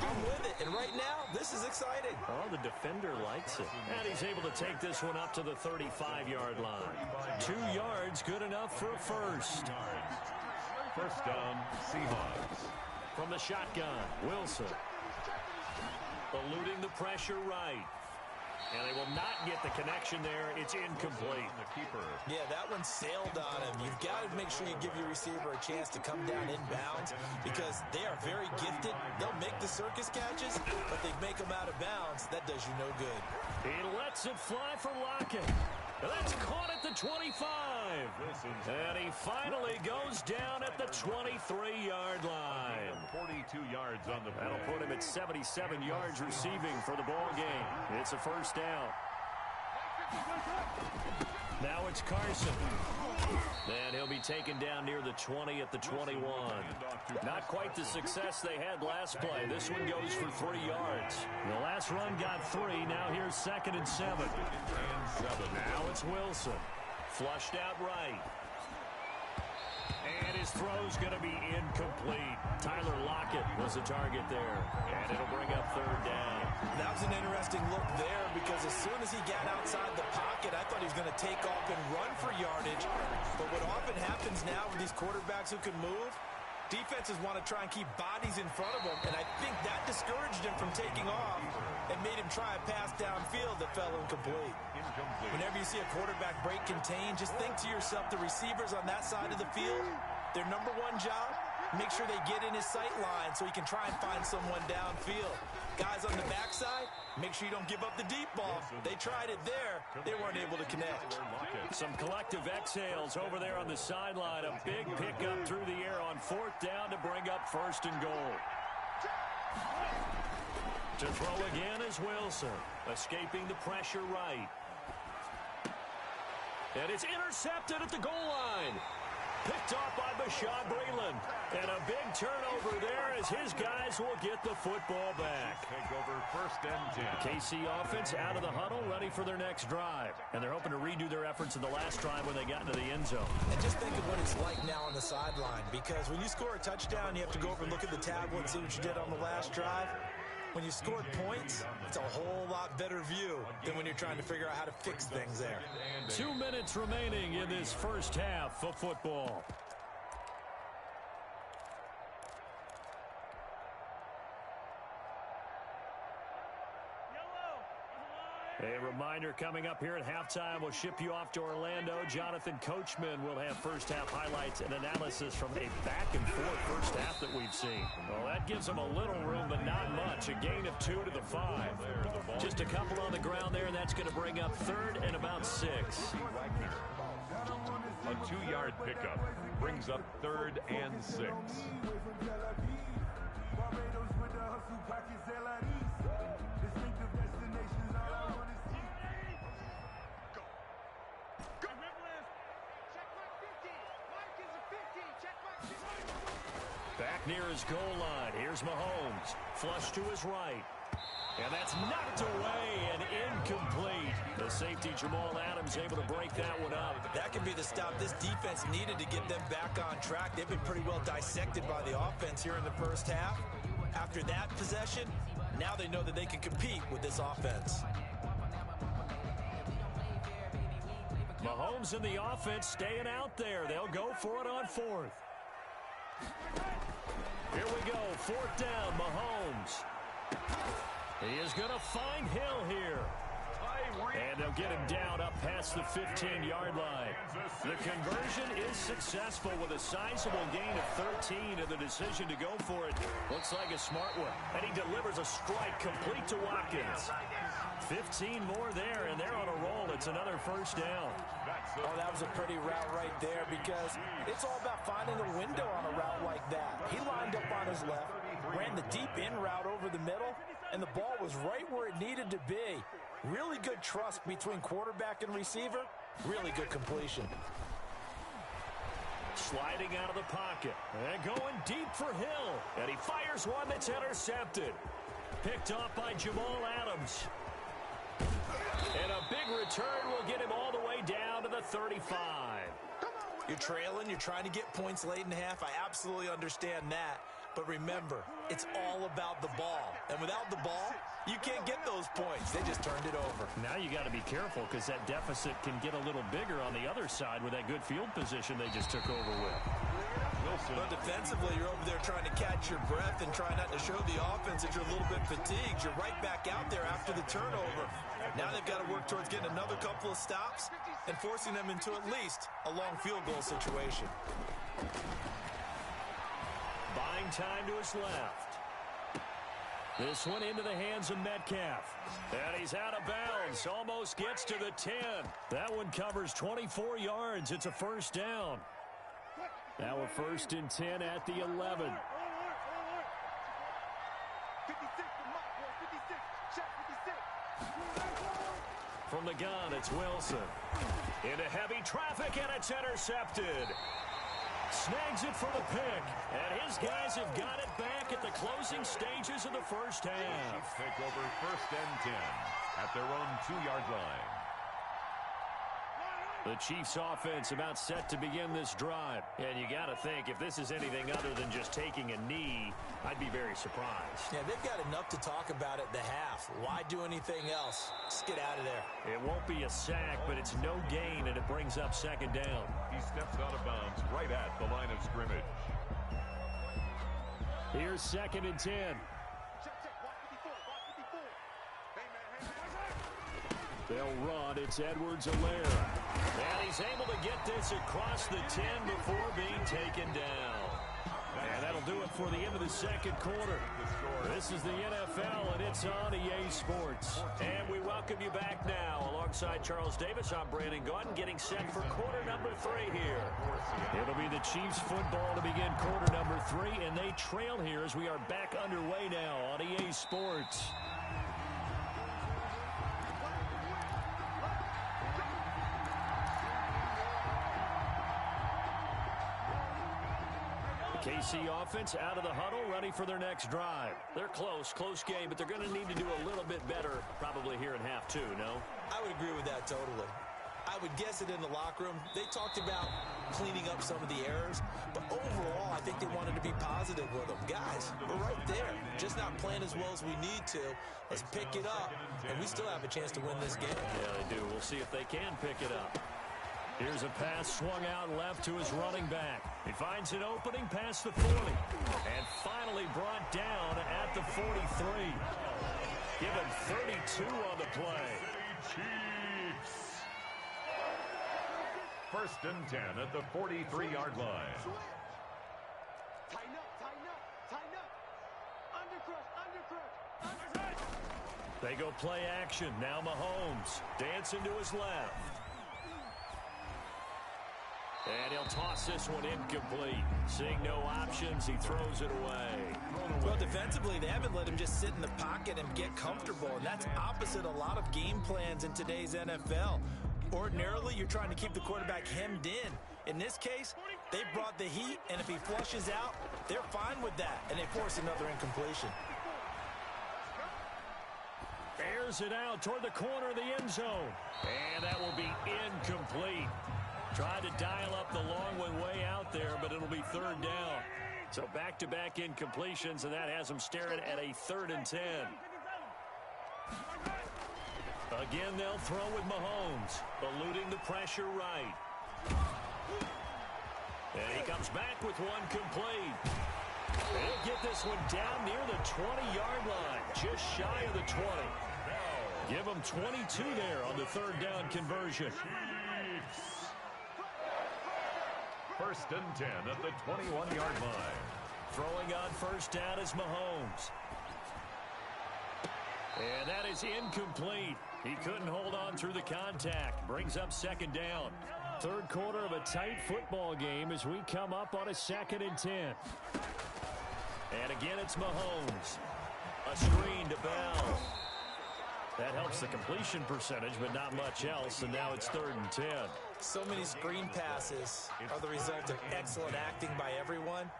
I'm with it. And right now, this is exciting. Oh, the defender likes it. And he's able to take this one up to the 35-yard line. 2 yards, good enough for a first. 1st down, Seahawks. From the shotgun, Wilson. Eluding the pressure right. And they will not get the connection there. It's incomplete. The keeper. Yeah, that one sailed on him. You've got to make sure you give your receiver a chance to come down inbounds because they are very gifted. They'll make the circus catches, but they make them out of bounds. That does you no good. He lets it fly for Lockett. That's caught at the 25. And he finally goes down at the 23-yard line. 42 yards on the play. That'll put him at 77 yards receiving for the ball game. It's a 1st down. Now it's Carson. And he'll be taken down near the 20 at the 21. Not quite the success they had last play. This one goes for 3 yards. The last run got 3. Now here's 2nd and 7. Now it's Wilson. Flushed out right. And his throw's going to be incomplete. Tyler Lockett was the target there. And it'll bring up 3rd down. That was an interesting look there because as soon as he got outside the pocket, I thought he was going to take off and run for yardage. But what often happens now with these quarterbacks who can move, defenses want to try and keep bodies in front of them. And I think that discouraged him from taking off and made him try a pass downfield that fell incomplete. Whenever you see a quarterback break contain, just think to yourself, the receivers on that side of the field, their number one job make sure they get in his sight line so he can try and find someone downfield. Guys on the backside, make sure you don't give up the deep ball. They tried it there. They weren't able to connect. Some collective exhales over there on the sideline. A big pickup through the air on 4th down to bring up 1st and goal. To throw again is Wilson, escaping the pressure right. And it's intercepted at the goal line. Picked off by Bashaud Breeland. And a big turnover there as his guys will get the football back. Take over 1st and 10. KC offense out of the huddle, ready for their next drive. And they're hoping to redo their efforts in the last drive when they got into the end zone. And just think of what it's like now on the sideline, because when you score a touchdown, you have to go over and look at the tablet and see what you did on the last drive. When you scored points, it's a whole lot better view than when you're trying to figure out how to fix things there. 2 minutes remaining in this first half of football. A reminder coming up here at halftime. We'll ship you off to Orlando. Jonathan Coachman will have first-half highlights and analysis from a back-and-forth first half that we've seen. Well, that gives them a little room, but not much. A gain of 2 to the 5. Just a couple on the ground there, and that's going to bring up 3rd and about 6. A 2-yard pickup brings up 3rd and 6. Back near his goal line. Here's Mahomes. Flush to his right. And that's knocked away and incomplete. The safety, Jamal Adams, able to break that one up. That could be the stop this defense needed to get them back on track. They've been pretty well dissected by the offense here in the first half. After that possession, now they know that they can compete with this offense. Mahomes and the offense staying out there. They'll go for it on 4th. Here we go, 4th down, Mahomes. He is going to find Hill here. And they'll get him down up past the 15-yard line. The conversion is successful with a sizable gain of 13 and the decision to go for it. Looks like a smart one. And he delivers a strike complete to Watkins. 15 more there, and they're on a roll. It's another first down. Oh, that was a pretty route right there because it's all about finding a window on a route like that. He lined up on his left, ran the deep in route over the middle, and the ball was right where it needed to be. Really good trust between quarterback and receiver. Really good completion. Sliding out of the pocket. And going deep for Hill. And he fires one that's intercepted. Picked off by Jamal Adams. And a big return will get him all the way down to the 35. You're trailing. You're trying to get points late in the half. I absolutely understand that. But remember, it's all about the ball. And without the ball, you can't get those points. They just turned it over. Now you got to be careful because that deficit can get a little bigger on the other side with that good field position they just took over with. But defensively, you're over there trying to catch your breath and try not to show the offense that you're a little bit fatigued. You're right back out there after the turnover. Now they've got to work towards getting another couple of stops and forcing them into at least a long field goal situation. Buying time to his left. This one into the hands of Metcalf. And he's out of bounds. Almost gets to the 10. That one covers 24 yards. It's a first down. Now a 1st and 10 at the 11. From the gun, it's Wilson. Into heavy traffic, and it's intercepted. Snags it for the pick, and his guys have got it back at the closing stages of the first half. Chiefs take over 1st and 10 at their own 2-yard line. The Chiefs offense about set to begin this drive. And you got to think, if this is anything other than just taking a knee, I'd be very surprised. Yeah, they've got enough to talk about at the half. Why do anything else? Just get out of there. It won't be a sack, but it's no gain, and it brings up 2nd down. He steps out of bounds right at the line of scrimmage. Here's 2nd and 10. They'll run. It's Edwards-Helaire. And he's able to get this across the 10 before being taken down. And that'll do it for the end of the second quarter. This is the NFL, and it's on EA Sports. And we welcome you back now. Alongside Charles Davis, I'm Brandon Gaudin, getting set for quarter number 3 here. It'll be the Chiefs football to begin quarter number 3, and they trail here as we are back underway now on EA Sports. KC offense out of the huddle, ready for their next drive. They're close game, but they're going to need to do a little bit better probably here in half 2, no? I would agree with that totally. I would guess it in the locker room. They talked about cleaning up some of the errors, but overall, I think they wanted to be positive with them. Guys, we're right there. Just not playing as well as we need to. Let's pick it up, and we still have a chance to win this game. Yeah, they do. We'll see if they can pick it up. Here's a pass swung out left to his running back. He finds an opening past the 40. And finally brought down at the 43. Give him 32 on the play. Chiefs. 1st and 10 at the 43-yard line. Tighten up. Undercrush. They go play action. Now Mahomes dancing to his left. And he'll toss this one incomplete. Seeing no options, he throws it away. Well, defensively, they haven't let him just sit in the pocket and get comfortable, and that's opposite a lot of game plans in today's NFL. Ordinarily, you're trying to keep the quarterback hemmed in. In this case, they brought the heat, and if he flushes out, they're fine with that, and they force another incompletion. Airs it out toward the corner of the end zone. And that will be incomplete. Tried to dial up the long one way out there, but it'll be 3rd down. So back-to-back incompletions, and that has them staring at a 3rd and 10. Again, they'll throw with Mahomes, eluding the pressure right. And he comes back with one complete. And he'll get this one down near the 20-yard line, just shy of the 20. Give him 22 there on the 3rd down conversion. 1st and 10 at the 21-yard line. Throwing on 1st down is Mahomes. And that is incomplete. He couldn't hold on through the contact. Brings up 2nd down. 3rd quarter of a tight football game as we come up on a 2nd and 10. And again, it's Mahomes. A screen to Bell. That helps the completion percentage, but not much else, and now it's 3rd and 10. So many screen passes are the result of excellent acting by everyone,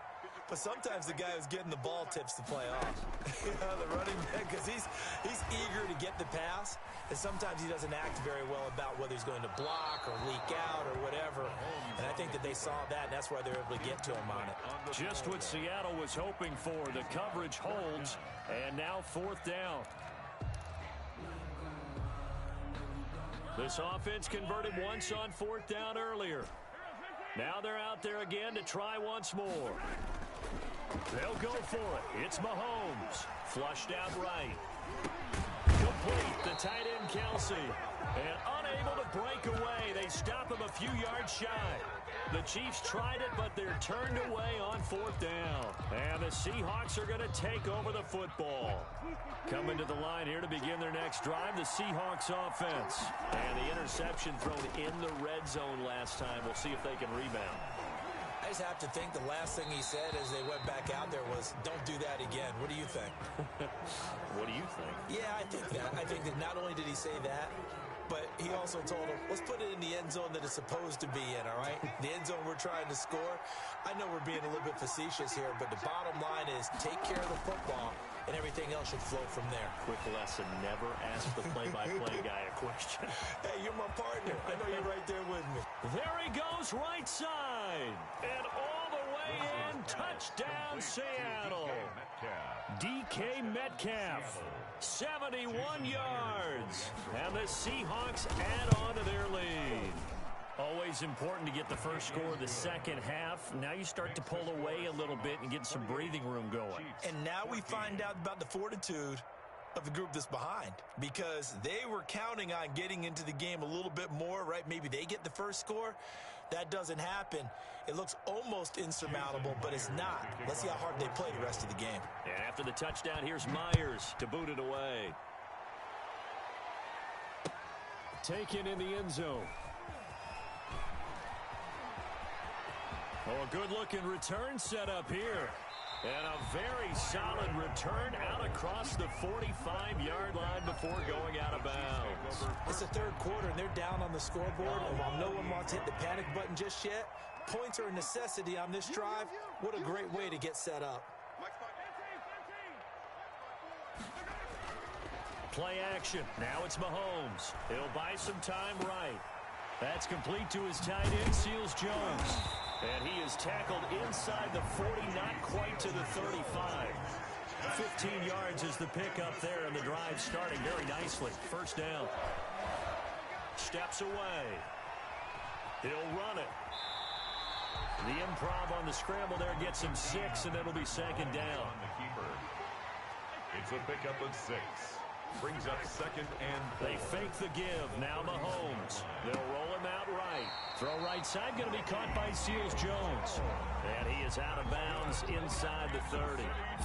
but sometimes the guy who's getting the ball tips the play off. The running back, because he's eager to get the pass, and sometimes he doesn't act very well about whether he's going to block or leak out or whatever, and I think that they saw that, and that's why they're able to get to him on it. Just what Seattle was hoping for. The coverage holds, and now 4th down. This offense converted once on 4th down earlier. Now they're out there again to try once more. They'll go for it. It's Mahomes. Flushed out right. Complete. The tight end, Kelsey. And unable to break away. They stop him a few yards shy. The Chiefs tried it, but they're turned away on 4th down. And the Seahawks are going to take over the football. Coming to the line here to begin their next drive, the Seahawks offense. And the interception thrown in the red zone last time. We'll see if they can rebound. I just have to think the last thing he said as they went back out there was, don't do that again. What do you think? What do you think? Yeah, I think that. I think that not only did he say that, but he also told him, let's put it in the end zone that it's supposed to be in, all right? The end zone we're trying to score. I know we're being a little bit facetious here, but the bottom line is take care of the football, and everything else should flow from there. Quick lesson, never ask the play-by-play guy a question. Hey, you're my partner. I know you're right there with me. There he goes, right side. And all the way in, touchdown Seattle. DK Metcalf, 71 yards. And the Seahawks add on to their lead. Always important to get the first score of the second half. Now you start to pull away a little bit and get some breathing room going. And now we find out about the fortitude of the group that's behind, because they were counting on getting into the game a little bit more, right? Maybe they get the first score. that doesn't happen, it looks almost insurmountable, but it's not. Let's see how hard they play the rest of the game. And after the touchdown, here's Myers to boot it away. Taken in the end zone. Oh, a good-looking return set up here. And a very solid return out across the 45-yard line before going out of bounds. It's the third quarter, and they're down on the scoreboard. And while no one wants to hit the panic button just yet, points are a necessity on this drive. What a great way to get set up. Play action. Now it's Mahomes. He'll buy some time right. That's complete to his tight end, Seals-Jones. And he is tackled inside the 40, not quite to the 35. 15 yards is the pickup there, and the drive starting very nicely. First down. Steps away. He'll run it. The improv on the scramble there gets him 6, and it'll be second down. On the keeper. It's a pickup of 6. Brings up second and 4. They fake the give. Now Mahomes. They'll roll him out right. Throw right side, going to be caught by Seals-Jones. And he is out of bounds inside the 30.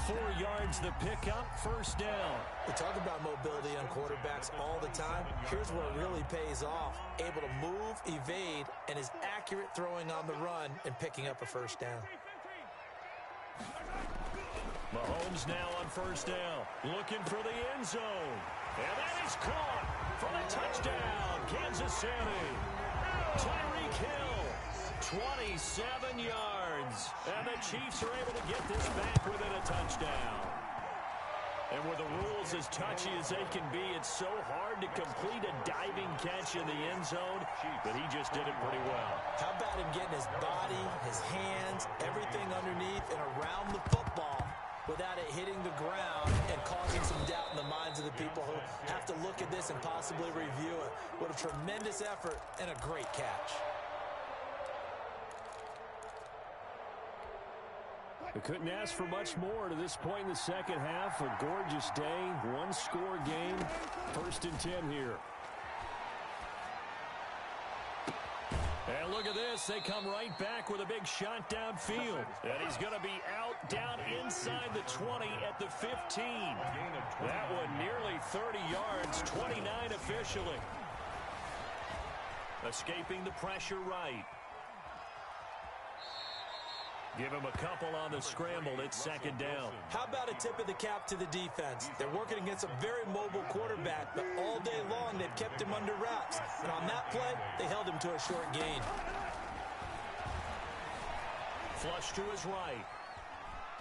4 yards the pickup, first down. We talk about mobility on quarterbacks all the time. Here's where it really pays off. Able to move, evade, and is accurate throwing on the run and picking up a first down. Mahomes now on first down, looking for the end zone. And that is caught for a touchdown, Kansas City. Tyreek Hill, 27 yards. And the Chiefs are able to get this back within a touchdown. And with the rules as touchy as they can be, it's so hard to complete a diving catch in the end zone, but he just did it pretty well. How about him getting his body, his hands, everything underneath and around the football without it hitting the ground and causing some doubt in the minds of the people who have to look at this and possibly review it. What a tremendous effort and a great catch. We couldn't ask for much more to this point in the second half. A gorgeous day, one-score game. First and 10 here. And look at this. They come right back with a big shot downfield. And he's going to be out down inside the 20 at the 15. That one nearly 30 yards, 29 officially. Escaping the pressure right. Give him a couple on the scramble. It's second down. How about a tip of the cap to the defense? They're working against a very mobile quarterback, but all day long they've kept him under wraps. And on that play, they held him to a short gain. Flush to his right.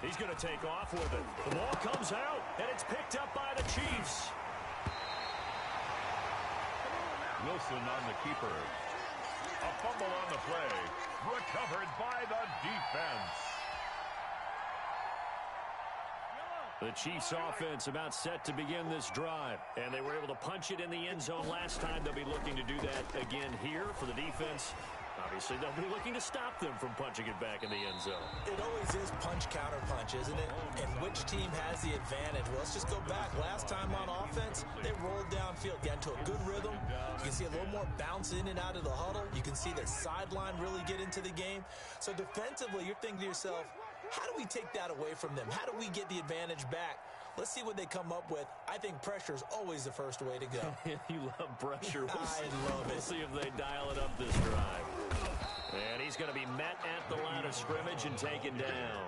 He's going to take off with it. The ball comes out, and it's picked up by the Chiefs. Wilson on the keeper. A fumble on the play. Recovered by the defense. The Chiefs offense about set to begin this drive. And they were able to punch it in the end zone last time. They'll be looking to do that again here for the defense. Obviously, they'll be looking to stop them from punching it back in the end zone. It always is punch-counter-punch, isn't it? And which team has the advantage? Well, let's just go back. Last time on offense, they rolled downfield, got into a good rhythm. You can see a little more bounce in and out of the huddle. You can see their sideline really get into the game. So defensively, you're thinking to yourself, how do we take that away from them? How do we get the advantage back? Let's see what they come up with. I think pressure is always the first way to go. You love pressure. I love it. We'll see if they dial it up this drive. And he's going to be met at the line of scrimmage and taken down.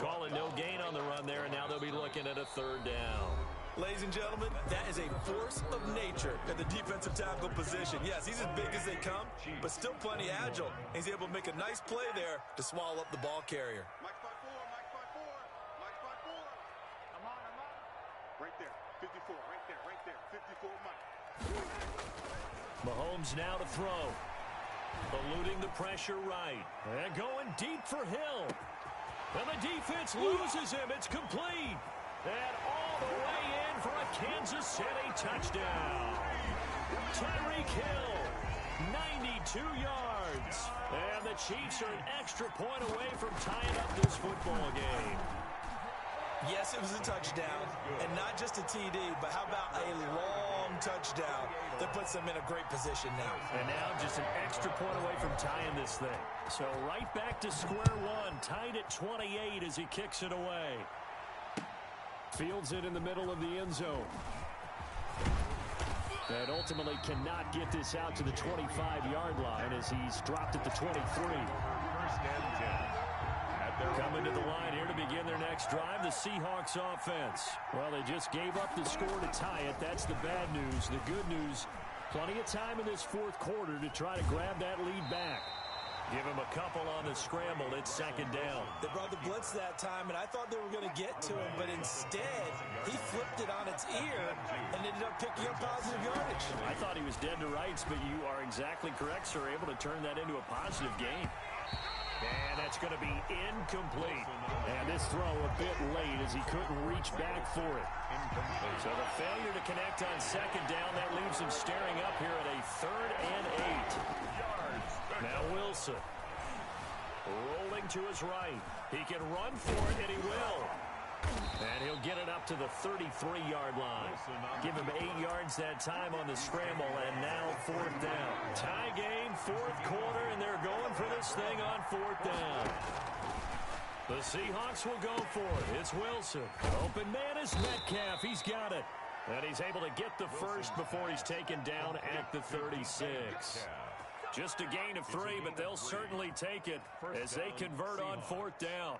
Calling no gain on the run there, and now they'll be looking at a third down. Ladies and gentlemen, that is a force of nature at the defensive tackle position. Yes, he's as big as they come, but still plenty agile. He's able to make a nice play there to swallow up the ball carrier. Mike spot 4, Mike spot 4, Mike spot 4. I'm on. Right there, 54, right there, 54, Mike. Mahomes now to throw. Eluding the pressure right. And going deep for Hill. And the defense loses him. It's complete. And all the way in for a Kansas City touchdown. Tyreek Hill, 92 yards. And the Chiefs are an extra point away from tying up this football game. Yes, it was a touchdown, and not just a TD, but how about a long touchdown that puts them in a great position now. And now just an extra point away from tying this thing. So right back to square one, tied at 28 as he kicks it away. Fields it in the middle of the end zone. And ultimately cannot get this out to the 25-yard line as he's dropped at the 23. First and 10. Coming to the line here to begin their next drive, the Seahawks offense. Well, they just gave up the score to tie it. That's the bad news. The good news, plenty of time in this fourth quarter to try to grab that lead back. Give him a couple on the scramble. It's second down. They brought the blitz that time, and I thought they were going to get to him, but instead, he flipped it on its ear and ended up picking up positive yardage. I thought he was dead to rights, but you are exactly correct, sir. Able to turn that into a positive gain. And that's going to be incomplete. And this throw a bit late as he couldn't reach back for it. So the failure to connect on second down, that leaves him staring up here at a 3rd and 8. Now Wilson. Rolling to his right. He can run for it, and he will. And he'll get it up to the 33-yard line. Give him 8 yards that time on the scramble, and now 4th down. Tie game, 4th quarter, and they're going for this thing on 4th down. The Seahawks will go for it. It's Wilson. Open man is Metcalf. He's got it. And he's able to get the first before he's taken down at the 36. Just a gain of 3, but they'll certainly take it as they convert on 4th down.